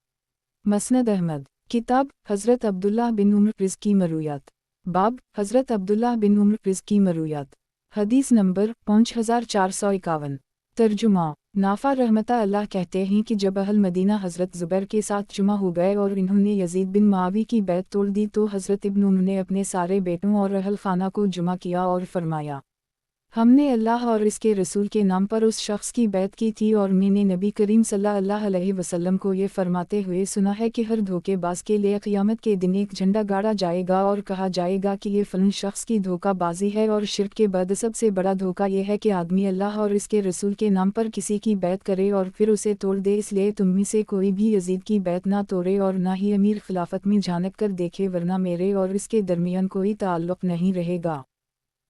मसनद अहमद। किताब हज़रत अब्दुल्लाह बिन उम्र रिज़्की मरूयात। बाब हज़रत अब्दुल्लाह बिन उम्र रिज़्की मरूयात। हदीस नंबर 5451। तर्जुमा नाफा रहमता अल्लाह कहते हैं कि जब अहल मदीना हज़रत ज़ुबैर के साथ जुमा हो गए और इन्होंने यजीद बिन मुआवी की बैत तोड़ दी तो हज़रत इब्न उम्र ने अपने सारे बेटों और अहल खाना को जुमा किया और फरमाया, हमने अल्लाह और इसके रसूल के नाम पर उस शख्स की बैत की थी और मैंने नबी करीम सल्लल्लाहु अलैहि वसल्लम को ये फरमाते हुए सुना है कि हर धोखेबाज के लिए क़यामत के दिन एक झंडा गाड़ा जाएगा और कहा जाएगा कि ये फ़लाँ शख्स की धोखाबाजी है। और शिर्क के बाद सबसे बड़ा धोखा ये है कि आदमी अल्लाह और इसके रसूल के नाम पर किसी की बैत करे और फिर उसे तोड़ दे। इसलिए तुम में से कोई भी यजीद की बैत ना तोड़े और ना ही अमीर खिलाफत में झांक कर देखे, वरना मेरे और इसके दरमियान कोई ताल्लुक़ नहीं रहेगा।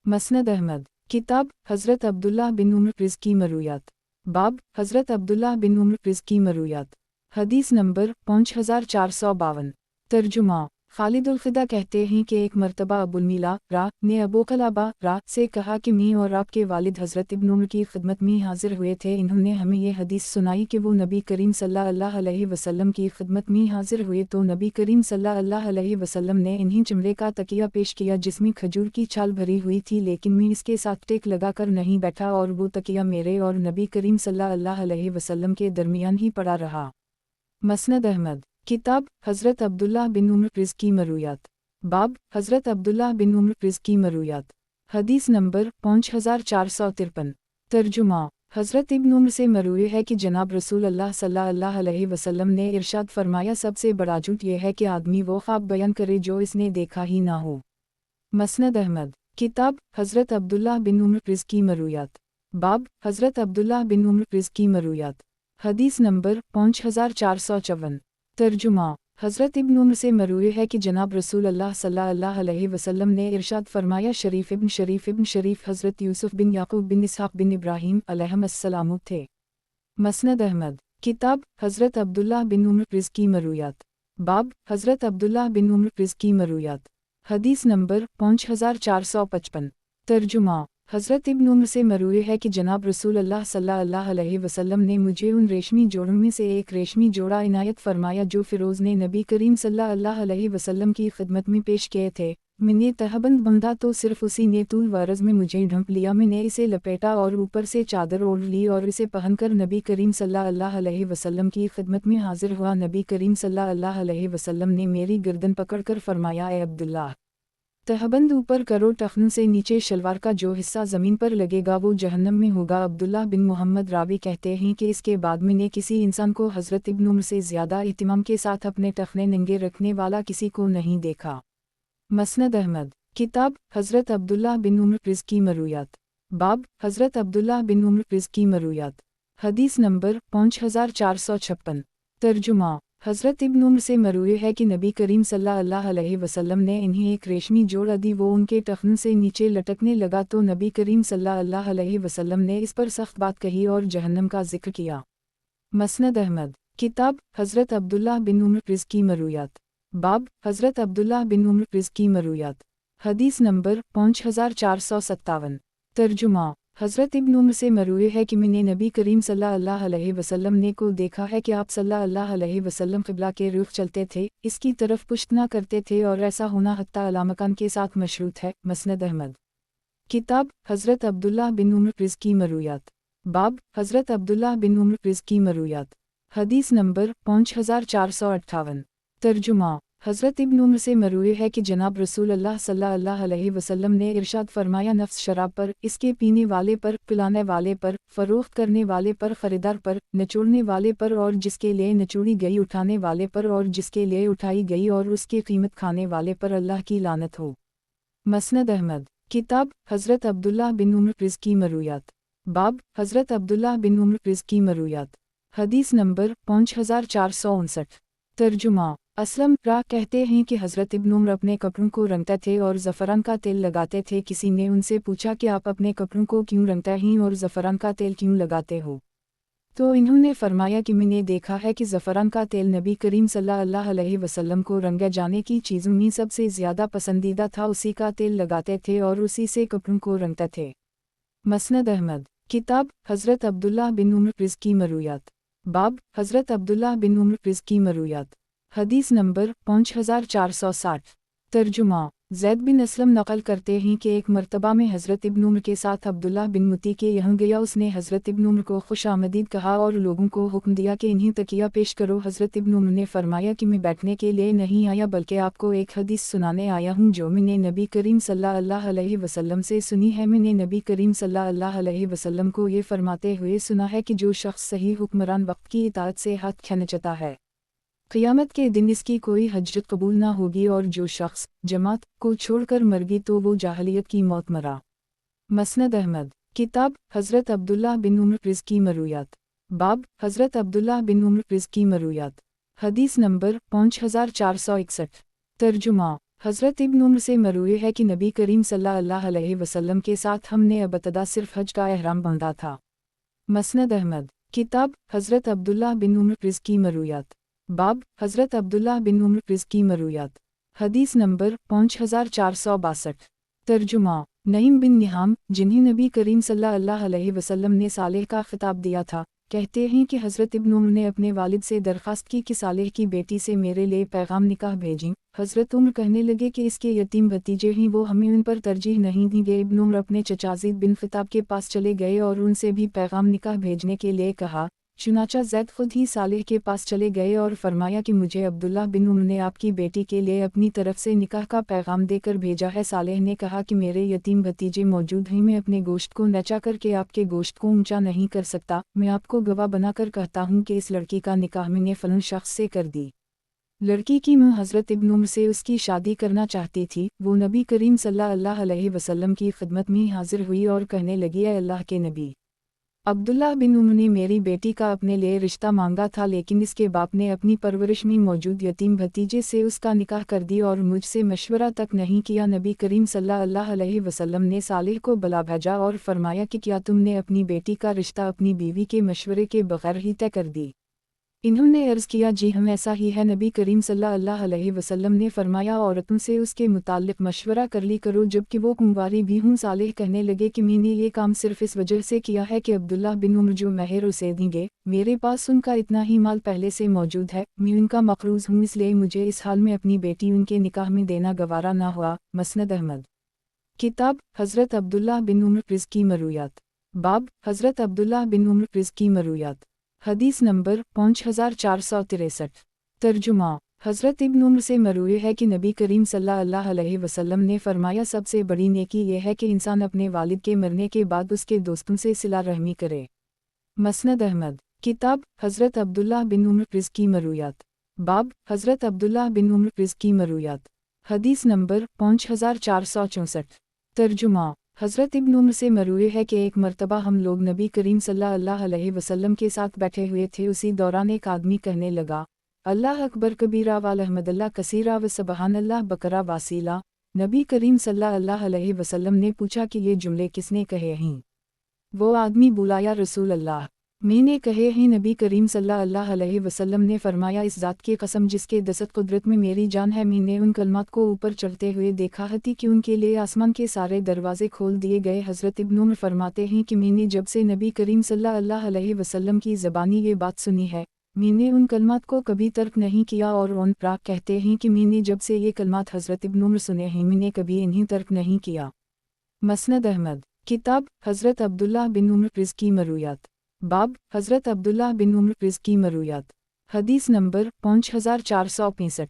मसनद अहमद। किताब हज़रत अब्दुल्लाह बिन उम्र रिज़्की मरूयात। बाब हज़रत अब्दुल्लाह बिन उम्र रिज़्की मरूयात। हदीस नंबर 5452। तर्जुमा खालिदुल ख़िदा कहते हैं कि एक मरतबा अबुल मिला रा ने अबू क़लाबा रा से कहा कि मैं और आपके वालिद हज़रत इब्न उम्र की खिदमत में हाजिर हुए थे। इन्होंने हमें ये हदीस सुनाई कि वो नबी करीम सल्लल्लाहु अलैहि वसल्लम की खिदमत में हाजिर हुए तो नबी करीम सल्लल्लाहु अलैहि वसल्लम ने इन्हीं चमड़े का तकिया पेश किया जिसमें खजूर की छाल भरी हुई थी, लेकिन मैं इसके साथ टेक लगा कर नहीं बैठा और वो तकिया मेरे और नबी करीम सल्लल्लाहु अलैहि वसल्लम के दरमियान ही पड़ा रहा। मसनद अहमद। किताब हज़रत अब्दुल्लाह बिन उम्र रिज़्की मरूयात। बाब हज़रत अब्दुल्लाह बिन उम्र रिज़्की मरूयात। हदीस नंबर 5453। तर्जुमा हज़रत इब्न उम्र से मरूए है कि जनाब रसूल अल्लाह सल्लल्लाहु अलैहि वसल्लम ने इरशाद फरमाया, सबसे बड़ा झूठ यह है कि आदमी वो ख्वाब बयान करे जो इसने देखा ही ना हो। मसनद अहमद। किताब हज़रत अब्दुल्लाह बिन उम्र रिज़्की मरूयात। बाब हज़रत अब्दुल्लाह बिन उम्र रिज़्की मरूयात। हदीस नंबर 5454। तर्जुमा हज़रत इब्न उम्र से मरूए है कि जनाब रसूल अल्लाह सल्लल्लाहु अलैहि वसल्लम ने इरशाद फरमाया, शरीफ इब्न शरीफ हज़रत यूसुफ बिन याकूब बिन इसहाक़ बिन इब्राहीम अलैहिस्सलाम थे। मसनद अहमद। किताब हज़रत अब्दुल्लाह बिन उम्र रिज़्की मरूयात। बाब हज़रत अब्दुल्लाह बिन उम्र रिज़्की मरूयात। हदीस नंबर 5455। तर्जुमा हज़रत इब्न उम्र से मरूए है कि जनाब रसूल अल्लाह सल्लल्लाहु अलैहि वसल्लम ने मुझे उन रेशमी जोड़ों में से एक रेशमी जोड़ा इनायत फरमाया जो फ़िरोज़ ने नबी करीम सल्लल्लाहु अलैहि वसल्लम की खिदमत में पेश किए थे। मैंने तहबंद बंधा तो सिर्फ उसी ने तूल वरज़ में मुझे ढंप लिया। मैंने इसे लपेटा और ऊपर से चादर ओढ़ ली और इसे पहनकर नबी करीम सल्लल्लाहु अलैहि वसल्लम की खिदमत में हाजिर हुआ। नबी करीम सल्लल्लाहु अलैहि वसल्लम ने मेरी गर्दन पकड़कर फरमाया, ए अब्दुल्लाह, तहबंद ऊपर करो टखनों से नीचे शलवार का जो हिस्सा ज़मीन पर लगेगा वो जहन्नम में होगा। अब्दुल्लाह बिन मोहम्मद रावी कहते हैं कि इसके बाद मैंने किसी इंसान को हज़रत इब्न उमर से ज़्यादा इत्मीनान के साथ अपने टखने नंगे रखने वाला किसी को नहीं देखा। मसनद अहमद। किताब हज़रत अब्दुल्लाह बिन उमर रिज़्की मरूयात। बाब हज़रत अब्दुल्लाह बिन उमर रिज़्की मरूयात। हदीस नंबर 5456। तर्जुमा। हज़रत इब्न उमर से मरूए है कि नबी करीम सल्लल्लाहु अलैहि वसल्लम ने इन्हें एक रेशमी जोड़ दी, वो उनके टखनों से नीचे लटकने लगा तो नबी करीम सल्लल्लाहु अलैहि वसल्लम ने इस पर सख्त बात कही और जहन्नम का जिक्र किया। मसनद अहमद। किताब हज़रत अब्दुल्लाह बिन उमर रिज़्की मरूयात। बाब हज़रत अब्दुल्लाह बिन उमर रिज़्की मरूयात। हदीस नंबर 5457। तर्जुमा। हज़रत इब्न उमर से मरूए है कि मैंने नबी करीम सल्लल्लाहु अलैहि वसल्लम ने को देखा है कि आप सल्लल्लाहु अलैहि वसल्लम क़िबला के रुख चलते थे, इसकी तरफ पुश्त न करते थे और ऐसा होना हत्ता अलामकान के साथ मशरूत है। मसनद अहमद। किताब हज़रत अब्दुल्लाह बिन उमर रिज़्की मरूयात। बाब हज़रत अब्दुल्लाह बिन उमर रिज़्की मरूयात। हदीस नंबर 5458। तर्जुमा। हज़रत इब्न उमर से मरूए है कि जनाब रसूल अल्लाह सल्लल्लाहु अलैहि वसल्लम ने इरशाद फरमाया, नफ्स शराब पर, इसके पीने वाले पर, पिलाने वाले पर, फ़रोख्त करने वाले पर, ख़रीदार पर, निचोड़ने वाले पर और जिसके लिए निचोड़ी गई उठाने वाले पर और जिसके लिए उठाई गई और उसकी कीमत खाने वाले पर अल्लाह की लानत हो। मसनद अहमद। किताब हज़रत अब्दुल्लाह बिन उमर रिज़्की मरूयात। बाब हज़रत अब्दुल्लाह बिन उमर रिज़्की मरूयात। हदीस नंबर 5459। तर्जुमा। असलम रा कहते हैं कि हज़रत इब्न उमर अपने कपड़ों को रंगते थे और ज़फ़रान का तेल लगाते थे। किसी ने उनसे पूछा कि आप अपने कपड़ों को क्यों रंगते हैं और ज़फ़रान का तेल क्यों लगाते हो? तो इन्होंने फरमाया कि मैंने देखा है कि ज़फ़रान का तेल नबी करीम सल्लल्लाहु अलैहि वसल्लम को रंगे जाने की चीज़ों में सबसे ज़्यादा पसंदीदा था, उसी का तेल लगाते थे और उसी से कपड़ों को रंगते थे। मसनद अहमद। किताब हज़रत अब्दुल्लाह बिन उमर रिज़्की मरूयात। बाब हज़रत अब्दुल्लाह बिन उमर रिज़्की मरूयात। हदीस नंबर 5460। तर्जुमा। ज़ैद बिन असलम नक़ल करते हैं कि एक मरतबा में हज़रत इब्न उमर के साथ अब्दुल्लाह बिन मुती के यहाँ गया। उसने हज़रत इब्न उमर को खुश आमदीद कहा और लोगों को हुक्म दिया कि इन्हें तकिया पेश करो। हज़रत इब्न उमर ने फरमाया कि मैं बैठने के लिए नहीं आया बल्कि आपको एक हदीस सुनाने आया हूँ जो मैंने नबी करीम सल्लल्लाहु अलैहि वसल्लम से सुनी है। मैंने नबी करीम सल्लल्लाहु अलैहि वसल्लम को ये फरमाते हुए सुना है कि जो शख्स सही हुक्मरान वक्त की इताअत से हाथ खींचता है, क़यामत के दिन इसकी कोई हजरत कबूल ना होगी और जो शख्स जमात को छोड़कर मर गई तो वो जाहलियत की मौत मरा। मसनद अहमद। किताब हज़रत अब्दुल्लाह बिन उमर रिज़्की मरूयात। बाब हज़रत अब्दुल्लाह बिन उमर रिज़्की मरूयात। हदीस नंबर 5461। तर्जुमा। हज़रत इब्न उमर से मरूए है कि नबी करीम सल्लल्लाहु अलैहि वसल्लम के साथ हमने अबतदा सिर्फ हज का एहराम बांधा था। मसनद अहमद। किताब हज़रत अब्दुल्लाह बिन उमर रिज़्की मरूयात। बाब हज़रत अब्दुल्लाह बिन उमर रिज़्की मरूयात। हदीस नंबर 5462। तर्जुमा। नईम बिन निहाम, जिन्हें नबी करीम सल्लल्लाहु अलैहि वसल्लम ने सालेह का खिताब दिया था, कहते हैं कि हज़रत इब्न उमर ने अपने वालिद से दरख्वास्त की कि सालेह की बेटी से मेरे लिए पैगाम निकाह भेजें। हज़रत उमर कहने लगे कि इसके यतीम भतीजे हैं, वो हमें उन पर तरजीह नहीं देंगे। इब्न उमर अपने चचा ज़ैद बिन ख़िताब के पास चले गए और उनसे भी पैगाम निकाह भेजने के लिए कहा। चुनाचा ज़ैद खुद ही सालेह के पास चले गए और फरमाया कि मुझे अब्दुल्लाह बिन उमर ने आपकी बेटी के लिए अपनी तरफ से निकाह का पैगाम देकर भेजा है। सालेह ने कहा कि मेरे यतीम भतीजे मौजूद हैं, मैं अपने गोश्त को नचा करके आपके गोश्त को ऊंचा नहीं कर सकता। मैं आपको गवाह बनाकर कहता हूँ कि इस लड़की का निकाह मैंने फलन शख्स से कर दी। लड़की की मां हज़रत इब्न उमर से उसकी शादी करना चाहती थी। वो नबी करीम सल्लल्लाहु अलैहि वसल्लम की खिदमत में हाजिर हुई और कहने लगी, ऐ अल्लाह के नबी, अब्दुल्लाह बिन उमर ने मेरी बेटी का अपने लिए रिश्ता मांगा था, लेकिन इसके बाप ने अपनी परवरिश में मौजूद यतीम भतीजे से उसका निकाह कर दी और मुझसे मशवरा तक नहीं किया। नबी करीम सल्लल्लाहु अलैहि वसल्लम ने सालेह को बुला भेजा और फरमाया कि क्या तुमने अपनी बेटी का रिश्ता अपनी बीवी के मशवरे के बगैर ही तय कर दी? इन्होंने अर्ज़ किया, जी हम ऐसा ही है। नबी करीम सल्लल्लाहु अलैहि वसल्लम ने फरमाया, औरतों से उसके मुताल्लिक़ मशवरा कर ली करो जबकि वो कुंवारी भी हूँ। सालेह कहने लगे कि मैंने ये काम सिर्फ इस वजह से किया है कि अब्दुल्लाह बिन उमर जो महर उसे देंगे, मेरे पास उनका इतना ही माल पहले से मौजूद है। मैं उनका मक़रूज़ हूँ, इसलिए मुझे इस हाल में अपनी बेटी उनके निकाह में देना गवारा ना हुआ। मसनद अहमद। किताब हज़रत अब्दुल्लाह बिन उमर रिज़्की मरूयात। बाब हज़रत अब्दुल्लाह बिन उमर रिज़्की मरूयात। हदीस नंबर 5463। तर्जुमा। हज़रत इब्न उम्र से मरूए है कि नबी करीम सल्लल्लाहु अलैहि वसल्लम ने फरमाया सबसे बड़ी नेकी ये है कि इंसान अपने वालिद के मरने के बाद उसके दोस्तों से सिला रहमी करे। मसनद अहमद किताब हज़रत अब्दुल्लाह बिन उम्र रिज़्की मरूयात बाब हज़रत अब्दुल्लाह बिन उम्र रिज़्की मरूयात हदीस नंबर 5464 तर्जुमा हज़रत इब्न उम्र से मरूए है कि एक मर्तबा हम लोग नबी करीम सल्लल्लाहु अलैहि वसल्लम के साथ बैठे हुए थे। उसी दौरान एक आदमी कहने लगा, अल्लाह अकबर कबीरा वल्हम्दुलिल्लाह कसीरा व सुबहानल्लाह बकरा वासीला। नबी करीम सल्लल्लाहु अलैहि वसल्लम ने पूछा कि ये जुमले किसने कहे हैं? वो आदमी बुलाया रसूल अल्लाह। मैंने कहे हैं नबी करीम सल्लल्लाहु अलैहि वसल्लम ने फरमाया इस ज़ात की कसम जिसके दस्त कुदरत में मेरी जान है, मैंने उन कलमात को ऊपर चढ़ते हुए देखा हती कि उनके लिए आसमान के सारे दरवाजे खोल दिए गए। हज़रत इब्न उमर फरमाते हैं कि मैंने जब से नबी करीम सल्लल्लाहु अलैहि वसल्लम की ज़बानी ये बात सुनी है, मैंने उन कलमात को कभी तर्क नहीं किया। और उन प्राक कहते हैं कि मैंने जब से ये कलमात हज़रत इब्न उमर सुने हैं, मैंने कभी इन्हें तर्क नहीं किया। मसनद अहमद किताब हज़रत अब्दुल्लाह बिन उमर रिज़्की मरूयात बाब हज़रत अब्दुल्लाह बिन उमर रिज़्की मरूयात हदीस नंबर 5465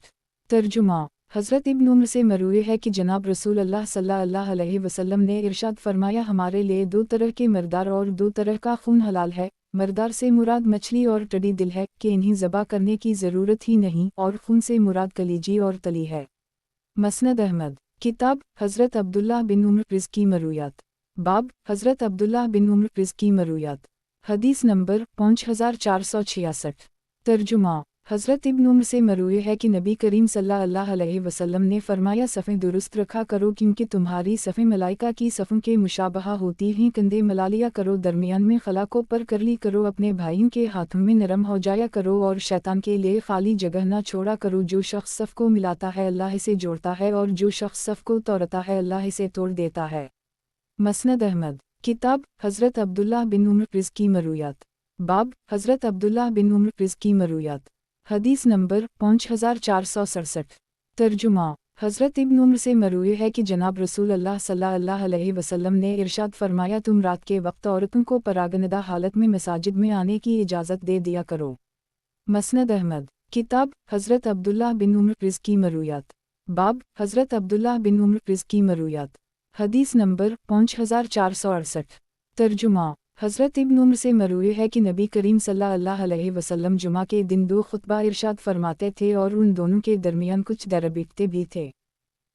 तर्जुमा हज़रत इब्न उमर से मरूए है कि जनाब रसूल अल्लाह सल्लल्लाहु अलैहि वसल्लम ने इरशाद फरमाया हमारे लिए दो तरह के मर्दार और दो तरह का खून हलाल है। मर्दार से मुराद मछली और टडी दिल है कि इन्हें ज़बा करने की ज़रूरत ही नहीं, और खून से मुराद कलीजी और तली है। मसनद अहमद किताब हज़रत अब्दुल्लाह बिन उमर रिज़्की मरूयात बाब हज़रत अब्दुल्लाह बिन उमर रिज़्की मरूयात हदीस नंबर 5466 तर्जुमा हज़रत इब्न उमर से मरूए है कि नबी करीम सल्लल्लाहु अलैहि वसल्लम ने फरमाया सफ़ें दुरुस्त रखा करो क्योंकि तुम्हारी सफ़ें मलाइका की सफ़ों के मुशाबहा होती हैं। कंधे मिला लिया करो, दरमियान में खला को पर कर ली करो, अपने भाइयों के हाथों में नरम हो जाया करो और शैतान के लिए खाली जगह ना छोड़ा करो। जो शख्स सफ़ को मिलाता है अल्लाह से जोड़ता है, और जो शख्स सफ़ को तोड़ता है अल्लाह से तोड़ देता है। मसनद अहमद किताब हज़रत अब्दुल्लाह बिन उमर रिज़्की मरूयात बाब हज़रत अब्दुल्लाह बिन उमर रिज़्की मरूयात हदीस नंबर 5467 तर्जुमा हज़रत इब्न उमर से मरूए है कि जनाब रसूल अल्लाह सल्लल्लाहु अलैहि वसल्लम ने इरशाद फरमाया तुम रात के वक्त औरतों को परागनदा हालत में मसाजिद में आने की इजाज़त दे दिया करो। मसनद अहमद किताब हज़रत अब्दुल्लाह बिन उमर रिज़्की मरूयात बाब हज़रत अब्दुल्लाह बिन उमर रिज़्की मरूयात हदीस नंबर 5468 तर्जुमा हज़रत इब्न उमर से मरूए है कि नबी करीम सल्लल्लाहु अलैहि वसल्लम जुमा के दिन दो खुतबा इरशाद फरमाते थे और उन दोनों के दरमियान कुछ दरबिकते भी थे।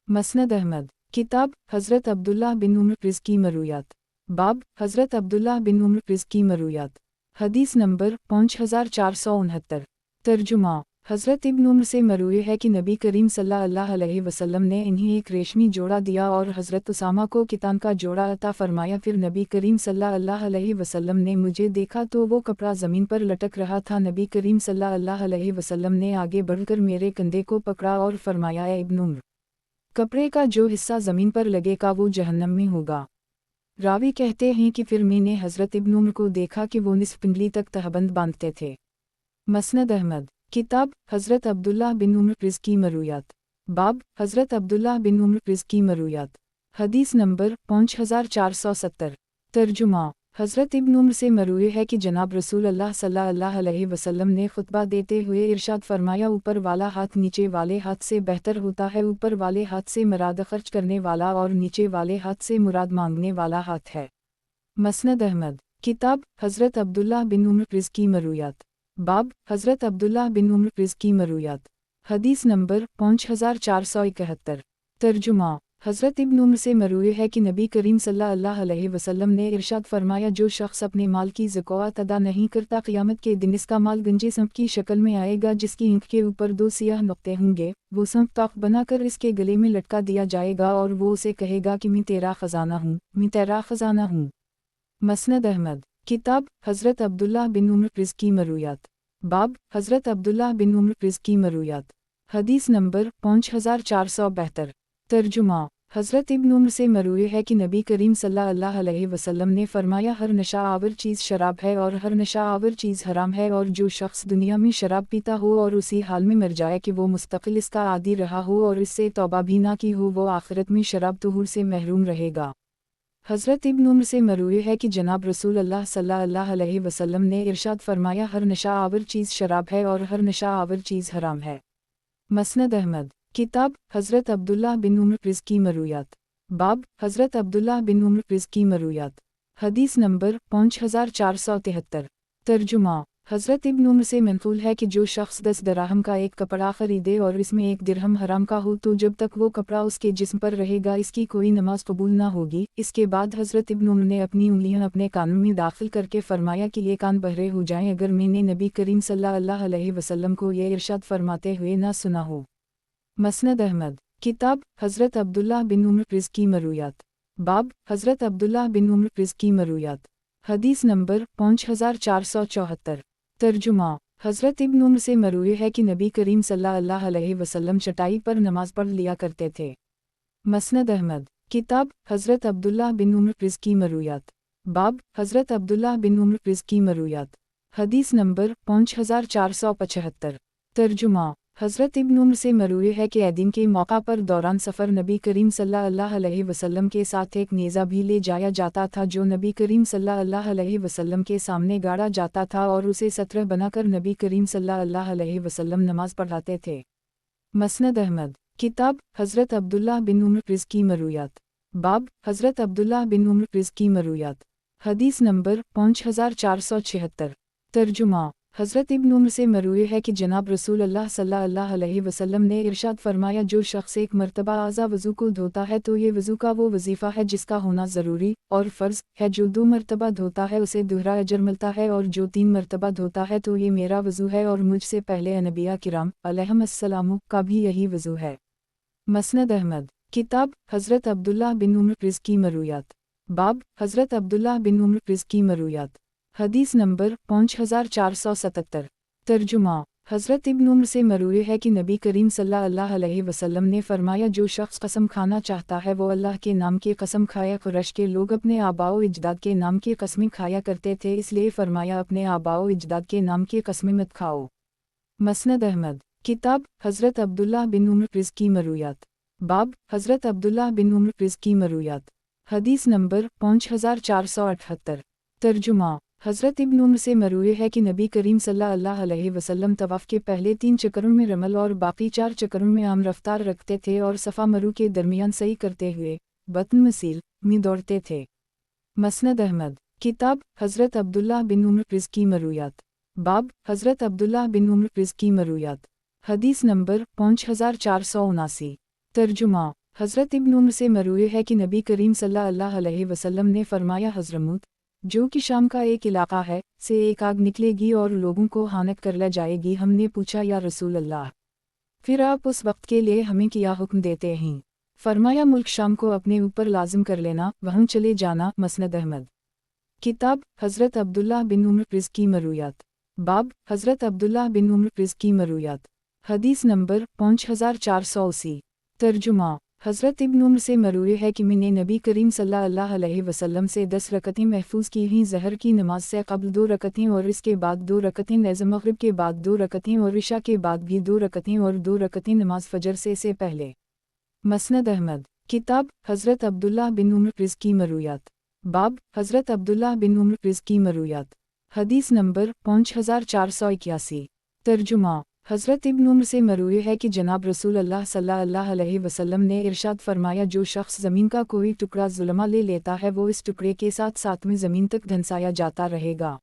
मसनद अहमद किताब हज़रत अब्दुल्लाह बिन उमर रिज़्की मरूयात बाब हज़रत अब्दुल्लाह बिन उमर रिज़्की मरूयात हदीस नंबर 5469 तर्जुमा हज़रत इब्न उमर से मरूए है कि नबी करीम सल्लल्लाहु अलैहि वसल्लम ने इन्हें एक रेशमी जोड़ा दिया और हज़रत उसामा को कितान का जोड़ा अता फरमाया। फिर नबी करीम सल्लल्लाहु अलैहि वसल्लम ने मुझे देखा तो वो कपड़ा ज़मीन पर लटक रहा था। नबी करीम सल्लल्लाहु अलैहि वसल्लम ने आगे बढ़कर मेरे कंधे को पकड़ा और फरमाया, ए इब्न उमर, कपड़े का जो हिस्सा ज़मीन पर लगेगा वो जहन्नम में होगा। रावी कहते हैं कि फिर मैंने हज़रत इब्न उमर को देखा कि वो निस्फ पिंडली तक तहबंद बांधते थे। मसनद अहमद किताब हज़रत अब्दुल्लाह बिन उमर रिज़्की मरूयात बाब हज़रत अब्दुल्लाह बिन उमर रिज़्की मरूयात हदीस नंबर 5470 तर्जुमा हज़रत इब्न उमर से मरूए है कि जनाब रसूल अल्लाह सल्लल्लाहु अलैहि वसल्लम ने खुतबा देते हुए इरशाद फरमाया ऊपर वाला हाथ नीचे वाले हाथ से बेहतर होता है। ऊपर वाले हाथ से मुराद खर्च करने वाला और नीचे वाले हाथ से मुराद मांगने वाला हाथ है। मसनद अहमद किताब हज़रत अब्दुल्लाह बिन उमर रिज़्की मरूयात बाब हज़रत अब्दुल्लाह बिन उमर रिज़्की मरूयात हदीस नंबर 5471 तर्जुमा हज़रत इब्न उमर से मरूए है कि नबी करीम सल्लल्लाहु अलैहि वसल्लम ने इरशाद फरमाया जो शख्स अपने माल की ज़कात अदा नहीं करता क़यामत के दिन इसका माल गंजे संप की शक्ल में आएगा जिसकी ईंट के ऊपर दो सियाह नुक्ते होंगे। वो संप ताक बनाकर इसके गले में लटका दिया जाएगा और वो उसे कहेगा कि मैं तेरा ख़जाना हूँ, मैं तेरा ख़जाना हूँ। मसनद अहमद किताब हज़रत अब्दुल्लाह बिन उमर रिज़्की मरूयात बाब हज़रत अब्दुल्लाह बिन उमर रिज़्की मरूयात हदीस नंबर 5472 तर्जुमा हज़रत इब्न उमर से मरूए है कि नबी करीम सल्लल्लाहु अलैहि वसल्लम ने फरमाया हर नशा आवर चीज़ शराब है और हर नशा आवर चीज़ हराम है, और जो शख्स दुनिया में शराब पीता हो और उसी हाल में मर जाए कि वो मुस्तकिल इसका आदी रहा हो और इससे तौबा भी ना की हो, वो आखिरत में शराब तुहूर से महरूम रहेगा। हज़रत इब्न उमर से मरूए है कि जनाब रसूल अल्लाह सल्लल्लाहु अलैहि वसल्लम ने इरशाद फरमाया हर नशा आवर चीज़ शराब है और हर नशा आवर चीज़ हराम है। مسند احمد، کتاب حضرت عبداللہ بن عمر رزقی مرویات، باب حضرت عبداللہ بن عمر رزقی مرویات، حدیث نمبر 5473۔ ترجمہ: حضرت ابن عمر سے منقول ہے کہ جو شخص 10 دراہم کا ایک کپڑا خریدے اور اس میں 1 درہم حرام کا ہو تو جب تک وہ کپڑا اس کے جسم پر رہے گا اس کی کوئی نماز قبول نہ ہوگی۔ اس کے بعد حضرت ابن عمر نے اپنی انگلیاں اپنے کانوں میں داخل کر کے فرمایا کہ یہ کان بہرے ہو جائیں اگر میں نے نبی کریم صلی اللہ علیہ وسلم کو یہ ارشاد فرماتے ہوئے نہ سنا ہو۔ مسند احمد، کتاب حضرت عبداللہ بن عمر رزقی مرویات، باب حضرت عبداللہ بن عمر رزقی مرویات، حدیث نمبر 5474۔ ترجمہ: حضرت ابن عمر سے مروی ہے کہ نبی کریم صلی اللہ علیہ وسلم چٹائی پر نماز پڑھ لیا کرتے تھے۔ مسند احمد، کتاب حضرت عبداللہ بن عمر رزقی مرویات، باب حضرت عبداللہ بن عمر رزقی مرویات، حدیث نمبر 5475۔ ترجمہ: حضرت ابن عمر سے مروی ہے کہ عیدین کے موقع پر دوران سفر نبی کریم صلی اللہ علیہ وسلم کے ساتھ ایک نیزہ بھی لے جایا جاتا تھا جو نبی کریم صلی اللہ علیہ وسلم کے سامنے گاڑا جاتا تھا اور اسے سترہ بنا کر نبی کریم صلی اللہ علیہ وسلم نماز پڑھاتے تھے۔ مسند احمد، کتاب حضرت عبداللہ بن عمر رزقی مرویات، باب حضرت عبداللہ بن عمر رزقی مرویات، حدیث نمبر 5476۔ ترجمہ: حضرت ابن عمر سے مروی ہے کہ جناب رسول اللہ صلی اللہ علیہ وسلم نے ارشاد فرمایا جو شخص ایک مرتبہ اعضا وضو کو دھوتا ہے تو یہ وضو کا وہ وظیفہ ہے جس کا ہونا ضروری اور فرض ہے، جو 2 مرتبہ دھوتا ہے اسے دوہرا اجر ملتا ہے اور جو 3 مرتبہ دھوتا ہے تو یہ میرا وضو ہے اور مجھ سے پہلے انبیاء کرام علیہم السلام کا بھی یہی وضو ہے۔ مسند احمد، کتاب حضرت عبداللہ بن عمر رزقی مرویات، باب حضرت عبداللہ بن عمر رزقی مرویات، حدیث نمبر 5477۔ ترجمہ: حضرت ابن عمر سے مروی ہے کہ نبی کریم صلی اللہ علیہ وسلم نے فرمایا جو شخص قسم کھانا چاہتا ہے وہ اللہ کے نام کی قسم کھائے۔ قریش کے لوگ اپنے آباء و اجداد کے نام کی قسمیں کھایا کرتے تھے، اس لیے فرمایا اپنے آباء و اجداد کے نام کی قسمیں مت کھاؤ۔ مسند احمد، کتاب حضرت عبداللہ بن عمر رزقی مرویات، باب حضرت عبداللہ بن عمر رزقی مرویات، حدیث نمبر 5478۔ ترجمہ: حضرت ابن عمر سے مروی ہے کہ نبی کریم صلی اللہ علیہ وسلم طواف کے پہلے 3 چکروں میں رمل اور باقی 4 چکروں میں عام رفتار رکھتے تھے اور صفا مرو کے درمیان سعی کرتے ہوئے بطن مسیل میں دوڑتے تھے۔ مسند احمد، کتاب حضرت عبداللہ بن عمر رزقی مرویات، باب حضرت عبداللہ بن عمر رزقی مرویات، حدیث نمبر 5479۔ ترجمہ: حضرت ابن عمر سے مروی ہے کہ نبی کریم صلی اللہ علیہ وسلم نے فرمایا حضرموت جو کہ شام کا ایک علاقہ ہے سے ایک آگ نکلے گی اور لوگوں کو ہانک کر لے جائے گی۔ ہم نے پوچھا یا رسول اللہ، پھر آپ اس وقت کے لیے ہمیں کیا حکم دیتے ہیں؟ فرمایا ملک شام کو اپنے اوپر لازم کر لینا، وہاں چلے جانا۔ مسند احمد، کتاب حضرت عبداللہ بن عمر رزقی مرویات، باب حضرت عبداللہ بن عمر رزقی مرویات، حدیث نمبر 5480۔ ترجمہ: حضرت ابن عمر سے مروی ہے کہ میں نے نبی کریم صلی اللہ علیہ وسلم سے 10 رکعتیں محفوظ کی ہیں، ظہر کی نماز سے قبل 2 رکعتیں اور اس کے بعد 2 رکعتیں، نیز مغرب کے بعد 2 رکعتیں اور عشاء کے بعد بھی 2 رکعتیں اور 2 رکعتیں نماز فجر سے پہلے۔ مسند احمد، کتاب حضرت عبداللہ بن عمر رزقی مرویات، باب حضرت عبداللہ بن عمر رزقی مرویات، حدیث نمبر 5481۔ ترجمہ: حضرت ابن عمر سے مروی ہے کہ جناب رسول اللہ صلی اللہ علیہ وسلم نے ارشاد فرمایا جو شخص زمین کا کوئی ٹکڑا ظلمہ لے لیتا ہے وہ اس ٹکڑے کے ساتھ 7ویں زمین تک دھنسایا جاتا رہے گا۔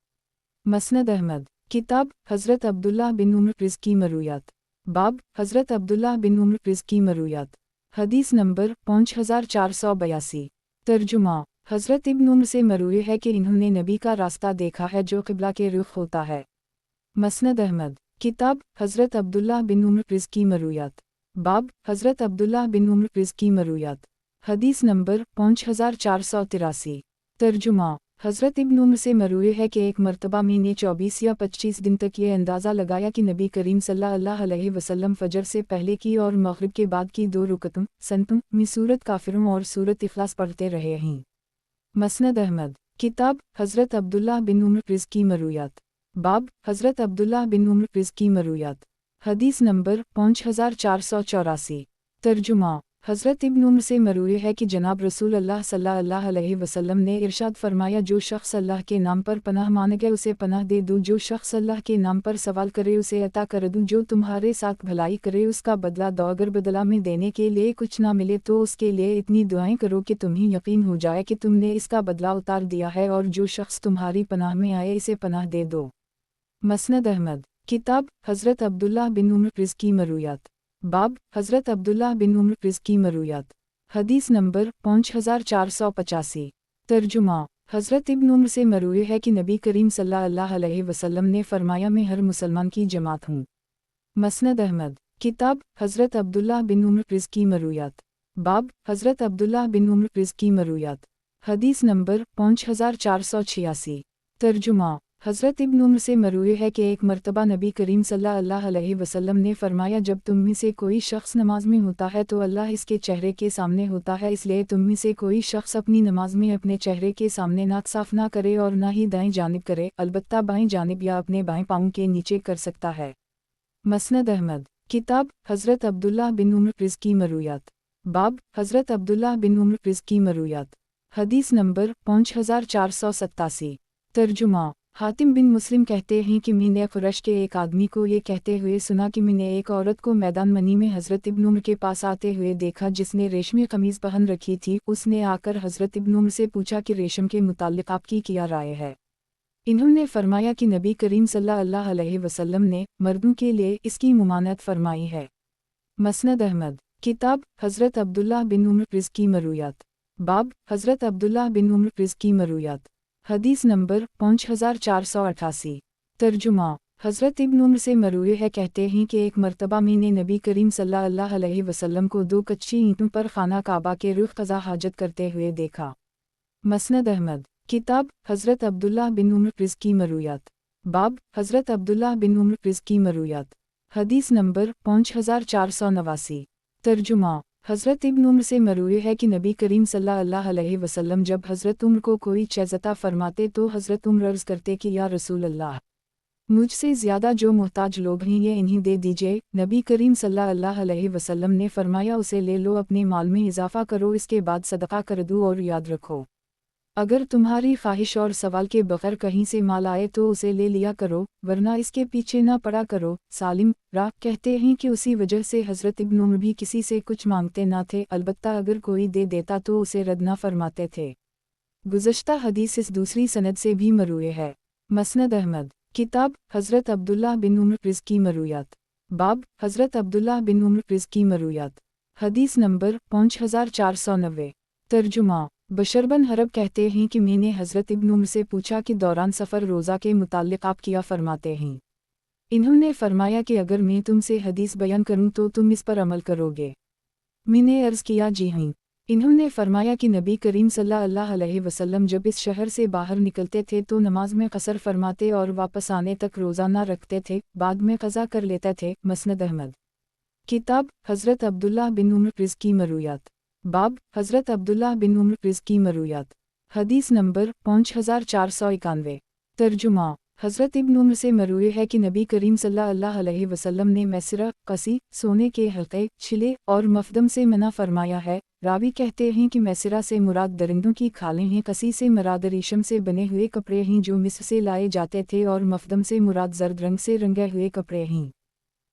مسند احمد، کتاب حضرت عبداللہ بن عمر رزقی مرویات، باب حضرت عبداللہ بن عمر رزقی مرویات، حدیث نمبر 5482۔ ترجمہ: حضرت ابن عمر سے مروی ہے کہ انہوں نے نبی کا راستہ دیکھا ہے جو قبلہ کے رخ ہوتا ہے۔ مسند احمد، کتاب حضرت عبداللہ بن عمر رزقی مرویات، باب حضرت عبداللہ بن عمر رزقی مرویات، حدیث نمبر 5483۔ ترجمہ: حضرت ابن عمر سے مروی ہے کہ ایک مرتبہ میں نے 24 یا 25 دن تک یہ اندازہ لگایا کہ نبی کریم صلی اللہ علیہ وسلم فجر سے پہلے کی اور مغرب کے بعد کی 2 رکعتوں سنتوں میں سورت کافروں اور سورت اخلاص پڑھتے رہے ہیں۔ مسند احمد، کتاب حضرت عبداللہ بن عمر رزقی مرویات، باب حضرت عبداللہ بن عمر رزقی مرویات، حدیث نمبر 5484۔ ترجمہ: हज़रत इब्न उम्र से मरूए है कि जनाब रसूल अल्लाह सल्लल्लाहु अलैहि वसल्लम ने इरशाद फरमाया, जो शख्स अल्लाह के नाम पर पनाह मांगे उसे पनाह दे दूँ, जो शख्स अल्लाह के नाम पर सवाल करे उसे अता कर दूँ, जो तुम्हारे साथ भलाई करे उसका बदला दो, अगर बदला में देने के लिए कुछ ना मिले तो उसके लिए इतनी दुआएं करो कि तुम्हें यकीन हो जाए कि तुमने इसका बदला उतार दिया है, और जो शख्स तुम्हारी पनाह में आए इसे पनाह दे दो। मसनद अहमद। किताब हज़रत अब्दुल्लाह बिन उम्र रिज़्की मरूयात। बाब हज़रत अब्दुल्लाह बिन उम्र रिज़्की मरूयात। हदीस नंबर 5485। तर्जुमा। हज़रत इब्न उम्र से मरूए है कि नबी करीम सल्लल्लाहु अलैहि वसल्लम ने फरमाया, मैं हर मुसलमान की जमात हूँ। मसनद अहमद। किताब हज़रत अब्दुल्लाह बिन उम्र रिज़्की मरूयात। बाब हज़रत अब्दुल्लाह बिन उम्र रिज़्की मरूयात। हदीस नंबर 5486। तर्जुमा। हज़रत इब्न उम्र से मरूए है कि एक मर्तबा नबी करीम सल्लल्लाहु अलैहि वसल्लम ने फरमाया, जब तुम में से कोई शख्स नमाज में होता है तो अल्लाह इसके चेहरे के सामने होता है, इसलिए तुम में से कोई शख्स अपनी नमाज में अपने चेहरे के सामने नाक साफ ना करे और ना ही दाएं जानिब करे, अलबत्ता बाएं जानिब या अपने बाएं पाँव के नीचे कर सकता है। मसनद अहमद। किताब हज़रत अब्दुल्लाह बिन उम्र रिज़्की मरूयात। बाब हज़रत अब्दुल्लाह बिन उम्र रिज़्की मरूयात। हदीस नंबर 5487। तर्जुमा। हातिम बिन मुस्लिम कहते हैं कि मैंने कुरैश के एक आदमी को ये कहते हुए सुना कि मैंने एक औरत को मैदान मनी में हज़रत इब्न उम्र के पास आते हुए देखा, जिसने रेशमी कमीज़ पहन रखी थी। उसने आकर हज़रत इब्न उम्र से पूछा कि रेशम के मुताल्लिक़ आपकी क्या राय है। इन्होंने फरमाया कि नबी करीम सल्लल्लाहु अलैहि वसल्लम ने मर्दों के लिए इसकी मुमानत फरमाई है। मसनद अहमद। किताब हज़रत अब्दुल्लाह बिन उम्र रिज़्की मरूयात। बाब हज़रत अब्दुल्लाह बिन उम्र रिज़्की मरूयात। हदीस नंबर 5488। तर्जुमा। हज़रत इब्न उम्र से मरूए है कहते हैं कि एक मर्तबा मैंने नबी करीम सल्लल्लाहु अलैहि वसल्लम को 2 कच्ची ईंटों पर खाना काबा के रुख क़ज़ा हाजत करते हुए देखा। मसनद अहमद। किताब हज़रत अब्दुल्लाह बिन उम्र रिज़्की मरूयात। बाब हज़रत अब्दुल्लाह बिन उम्र रिज़्की मरूयात। हदीस नंबर 5489। तर्जुमा। हज़रत इब्न उम्र से मरूए है कि नबी करीम सल्लल्लाहु अलैहि वसल्लम जब हज़रत उम्र को कोई चीज़ अता फरमाते तो हज़रत उम्र अर्ज़ करते कि या रसूल अल्लाह, मुझसे ज़्यादा जो मोहताज लोग हैं ये इन्हीं दे दीजिए। नबी करीम सल्लल्लाहु अलैहि वसल्लम ने फरमाया, उसे ले लो, अपने माल में इजाफ़ा करो, इसके बाद सदका कर दो, और याद रखो अगर तुम्हारी ख्वाहिश और सवाल के बगैर कहीं से माल आए तो उसे ले लिया करो, वरना इसके पीछे ना पड़ा करो। सालिम राह कहते हैं कि उसी वजह से हज़रत इब्न उम्र भी किसी से कुछ मांगते ना थे, अलबत्ता अगर कोई दे देता तो उसे रद्द ना फरमाते थे। गुज़श्ता हदीस इस दूसरी सनद से भी मरूए है। मसनद अहमद। किताब हज़रत अब्दुल्लाह बिन उम्र रिज़्की मरूयात। बाब हज़रत अब्दुल्लाह बिन उम्र रिज़्की मरूयात। हदीस नंबर 5490। तर्जुमा। बशरबन हरब कहते हैं कि मैंने हज़रत इब्न उम्र से पूछा कि दौरान सफ़र रोज़ा के मुताल्लिक़ आप क्या फरमाते हैं। इन्होंने फरमाया कि अगर मैं तुमसे हदीस बयान करूं तो तुम इस पर अमल करोगे। मैंने अर्ज़ किया, जी हाँ। इन्होंने फरमाया कि नबी करीम सल्लल्लाहु अलैहि वसल्लम जब इस शहर से बाहर निकलते थे तो नमाज में कसर फरमाते और वापस आने तक रोज़ा ना रखते थे, बाद में क़ज़ा कर लेते थे। मसनद अहमद। किताब हज़रत अब्दुल्लाह बिन उम्र रिज़्की मरूयात। बाब हज़रत अब्दुल्लाह बिन उम्र रिज़्की मरूयात। हदीस नंबर 5491। तर्जुमा। हज़रत इब्न उम्र से मरूए है कि नबी करीम सल्लल्लाहु अलैहि वसल्लम ने मैसरा, कसी, सोने के हल्के, छिले और मफदम से मना फरमाया है। रावी कहते हैं कि मैसरा से मुराद दरिंदों की खालें हैं, कसी से मुराद रेशम से बने हुए कपड़े हैं जो मिस्र से लाए जाते थे, और मफदम से मुराद जर्द रंग से रंगे हुए कपड़े हैं।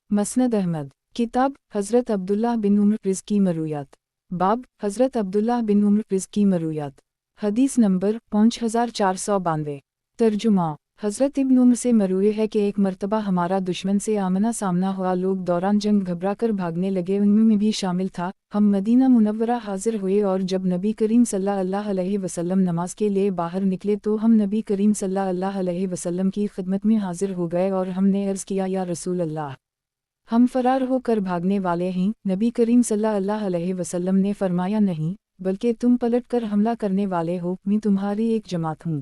मसनद अहमद। किताब हज़रत अब्दुल्लाह बिन उम्र रिज़्की मरूयात। बाब हज़रत अब्दुल्लाह बिन उम्र रिज़्की मरूयात। हदीस नंबर 5492। तर्जुमा। हज़रत इब्न उम्र से मरूए है कि एक मर्तबा हमारा दुश्मन से आमना सामना हुआ, लोग दौरान जंग घबरा कर भागने लगे, उनमें भी शामिल था। हम मदीना मुनव्वरा हाजिर हुए और जब नबी करीम सल्लल्लाहु अलैहि वसल्लम नमाज के लिए बाहर निकले तो हम नबी करीम सल्लल्लाहु अलैहि वसल्लम की खिदमत में हाजिर हो गए और हमने अर्ज़ किया, या रसूल अल्लाह, हम फरार होकर भागने वाले हैं। नबी करीम सल्लल्लाहु अलैहि वसल्लम ने फरमाया, नहीं, बल्कि तुम पलट कर हमला करने वाले हो, मैं तुम्हारी एक जमात हूँ।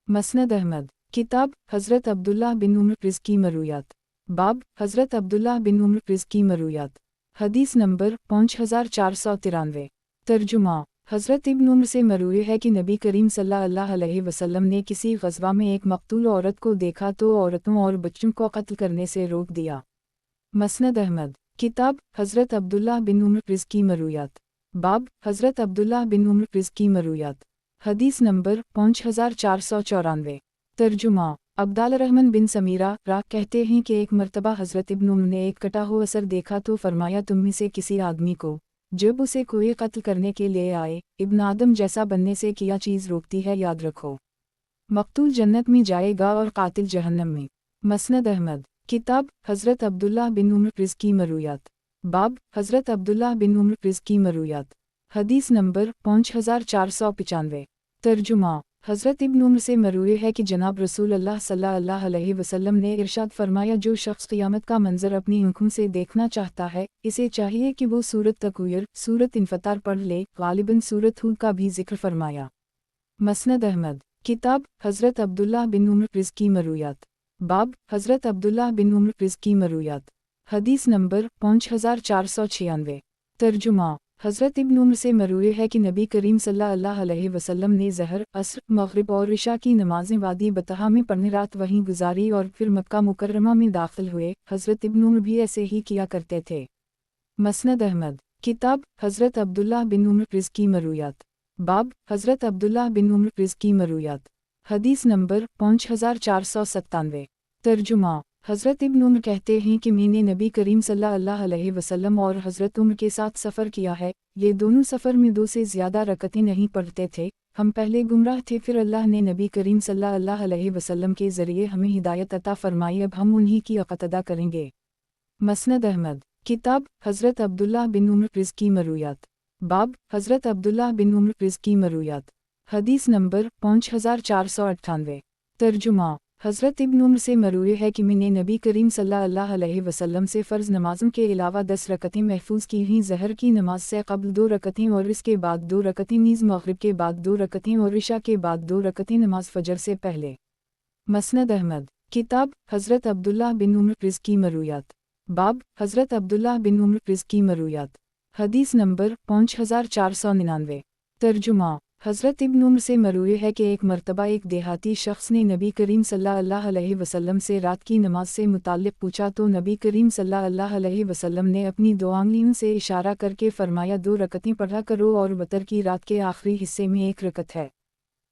मसनद अहमद। किताब हज़रत अब्दुल्लाह बिन उम्र रिज़्की मरूयात। बाब हज़रत अब्दुल्लाह बिन उम्र रिज़्की मरूयात। हदीस नंबर 5493। तर्जुमा। हज़रत इब्न उम्र से मरूए है कि नबी करीम सल्लल्लाहु अलैहि वसल्लम ने किसी ग़ज़वा में एक मक़तूल औरत को देखा तो औरतों और बच्चों को कत्ल करने से रोक दिया। मसनद अहमद। किताब हज़रत अब्दुल्लाह बिन उम्र प्रिज़ की मरूयात। बाब हज़रत अब्दुल्लाह बिन उम्र प्रिज़ की मरूयात। हदीस नंबर 5494। तर्जुमा अब्दाल रहमान बिन समीरा रा कहते हैं कि एक मर्तबा हज़रत इब्न उम्र ने एक कटा हुआ असर देखा तो फरमाया, तुम में से किसी आदमी को जब उसे कोई कत्ल करने के लिए आए, इब्न आदम जैसा बनने से क्या चीज़ रोकती है, याद रखो। मकतूल जन्नत में जाएगा और कातिल जहन्नम में। मसनद अहमद। किताब हज़रत अब्दुल्लाह बिन उम्र प्रिज़ की मरूयात। बाब हज़रत अब्दुल्लाह बिन उम्र प्रिज़ की मरूयात। हदीस नंबर 5495। तर्जुमा हज़रत इब्न उम्र से मरूए है कि जनाब रसूल अल्लाह सल्लल्लाहु अलैहि वसल्लम ने इरशाद फरमाया, जो शख्स क़ियामत का मंजर अपनी आँखों से देखना चाहता है, इसे चाहिए कि वो सूरत तकवीर, सूरत इन्फतार पढ़ ले। गालिबन सूरत हूद का भी जिक्र फरमाया। मसनद अहमद। किताब हज़रत अब्दुल्लाह बिन उम्र प्रिज़ की मरूयात। बाब हज़रत अब्दुल्लाह बिन उम्र प्रिज़ की मरूयात। हदीस नंबर 5496। तर्जुमा हज़रत इब्न उम्र से मरूए है कि नबी करीम सल्लल्लाहु अलैहि वसल्लम ने ज़हर, असर, मग़रिब और इशा की नमाज़ें वादी बतहा में पढ़ने रात वहीं गुजारी और फिर मक्का मुकर्रमा में दाखिल हुए। हज़रत इब्न उम्र भी ऐसे ही किया करते थे। मसनद अहमद। किताब हज़रत अब्दुल्लाह बिन उम्र प्रिज़ की मरूयात। बाब हज़रत अब्दुल्लाह बिन उम्र प्रिज़ की मरूयात। हदीस नंबर 5497। तर्जुमा हज़रत इब्न उम्र कहते हैं कि मैंने नबी करीम सल्लल्लाहु अलैहि वसल्लम और हज़रत उम्र के साथ सफ़र किया है। ये दोनों सफ़र में 2 से ज़्यादा रकतें नहीं पढ़ते थे। हम पहले गुमराह थे, फिर अल्लाह ने नबी करीम सल्लल्लाहु अलैहि वसल्लम के ज़रिए हमें हिदायत अता फ़रमाई, अब हम उन्हीं की इक़्तिदा करेंगे। मसनद अहमद। किताब हज़रत अब्दुल्लाह बिन उम्र प्रिज़ की मरूयात। बाब हज़रत अब्दुल्लाह बिन उम्र प्रिज़ की मरूयात। हदीस नंबर 5498। तर्जुमा हज़रत इब्न उम्र से मरूए है कि मैंने नबी करीम सल्लल्लाहु अलैहि वसल्लम से फ़र्ज़ नमाज़ों के अलावा 10 रकतें महफूज की हैं। ज़हर की नमाज से क़ब्ल 2 रकतें और इसके बाद 2 रकतें, नीज़ मग़रिब के बाद 2 रकतें और इशा के बाद 2 रकतें नमाज फ़जर से पहले। मसनद अहमद। किताब हज़रत अब्दुल्लाह बिन उम्र प्रिज़ की मरूयात। बाब हज़रत अब्दुल्लाह बिन उम्र प्रिज़ की मरूयात। हदीस नंबर 5499। तर्जुमा हज़रत इब्न उम्र से मरूए है कि एक मर्तबा एक देहाती शख्स ने नबी करीम सल्लल्लाहु अलैहि वसल्लम से रात की नमाज से मुताल्लिक़ पूछा तो नबी करीम सल्लल्लाहु अलैहि वसल्लम ने अपनी 2 आंगलियों से इशारा करके फरमाया, 2 रकतें पढ़ा करो और वतर की रात के आखिरी हिस्से में 1 रकत है।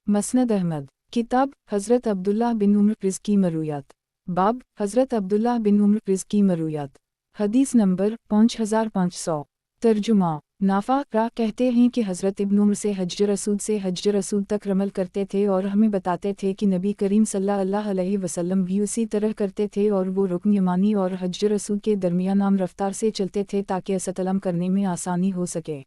मसनद अहमद। किताब हज़रत अब्दुल्लाह बिन उम्र प्रिज़ की मरूयात। बाब हज़रत अब्दुल्लाह बिन उम्र प्रिज़ की मरूयात। हदीस नंबर 5500। तर्जुमा नाफ़ा रा कहते हैं कि हज़रत इब्न उम्र से हज्ज रसूल तक रमल करते थे और हमें बताते थे कि नबी करीम सल्लल्लाहु अलैहि वसल्लम भी उसी तरह करते थे और वो रुकन यमानी और हज्ज रसूल के दरमियान आम रफ्तार से चलते थे ताकि असतलम करने में आसानी हो सके।